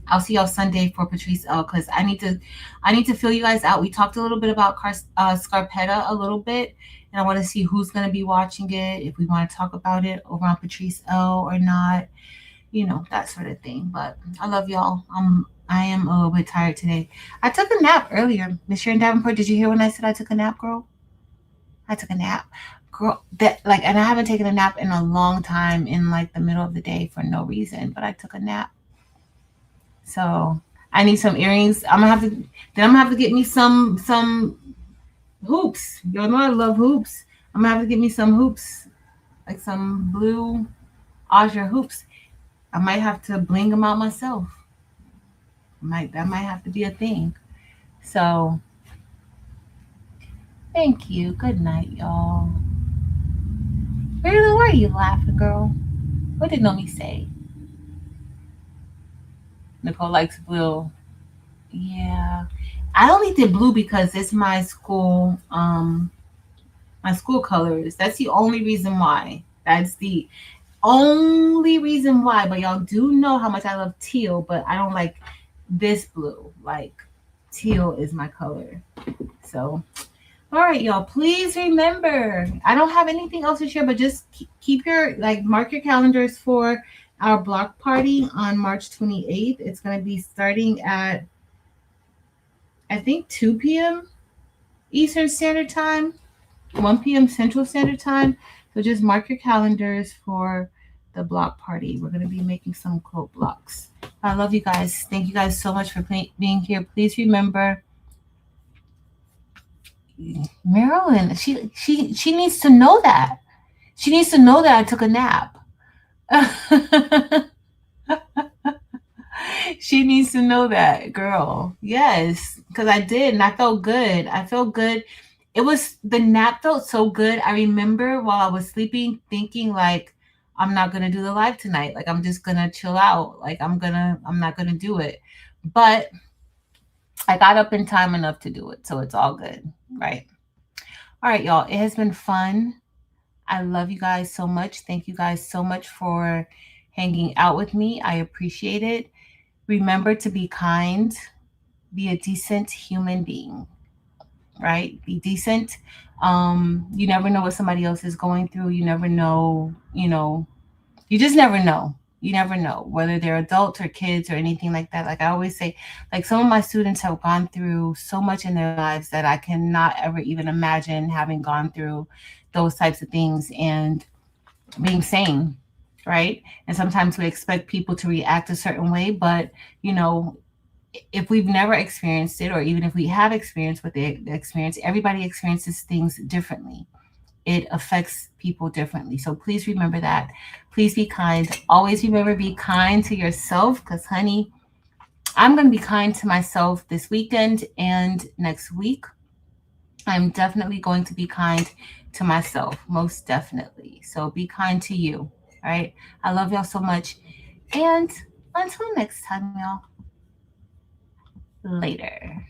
I'll see y'all Sunday for Patrice L, because I need to fill you guys out. We talked a little bit about Scarpetta a little bit, and I want to see who's going to be watching it, if we want to talk about it over on Patrice L or not, that sort of thing. But I love y'all. I am a little bit tired today. I took a nap earlier. Miss Sharon Davenport, did you hear when I said I took a nap, girl? I took a nap. Girl, and I haven't taken a nap in a long time, in like the middle of the day for no reason, but I took a nap. So I need some earrings. I'm gonna have to get me some hoops. Y'all know I love hoops. I'm gonna have to get me some hoops, like some blue Aja hoops. I might have to bling them out myself. That might have to be a thing. So thank you. Good night, y'all. Really, why are you laughing, girl? What did Nomi say? Nicole likes blue. Yeah. I only did blue because it's my school colors. That's the only reason why. That's the only reason why. But y'all do know how much I love teal, but I don't like this blue. Like, teal is my color. So, all right, y'all. Please remember, I don't have anything else to share, but just keep mark your calendars for our block party on March 28th. It's going to be starting at, I think, 2 p.m. Eastern Standard Time, 1 p.m. Central Standard Time. So just mark your calendars for the block party. We're going to be making some quote blocks. I love you guys. Thank you guys so much for being here. Please remember, Marilyn, she needs to know that. She needs to know that I took a nap. She needs to know that, girl. Yes, because I did, and I felt good. I felt good. The nap felt so good. I remember while I was sleeping thinking, like, I'm not gonna do the live tonight. Like, I'm just gonna chill out. Like, I'm not gonna do it. But I got up in time enough to do it, so it's all good, right? All right, y'all. It has been fun. I love you guys so much. Thank you guys so much for hanging out with me. I appreciate it. Remember to be kind, be a decent human being, right? Be decent. You never know what somebody else is going through. You never know, you just never know. You never know whether they're adults or kids or anything like that. Like I always say, like some of my students have gone through so much in their lives that I cannot ever even imagine having gone through those types of things and being sane, right? And sometimes we expect people to react a certain way, but if we've never experienced it, or even if we have experienced what they experience, everybody experiences things differently. It affects people differently. So please remember that. Please be kind. Always remember, be kind to yourself, because honey, I'm going to be kind to myself this weekend and next week. I'm definitely going to be kind to myself, most definitely. So be kind to you. All right. I love y'all so much. And until next time, y'all. Later.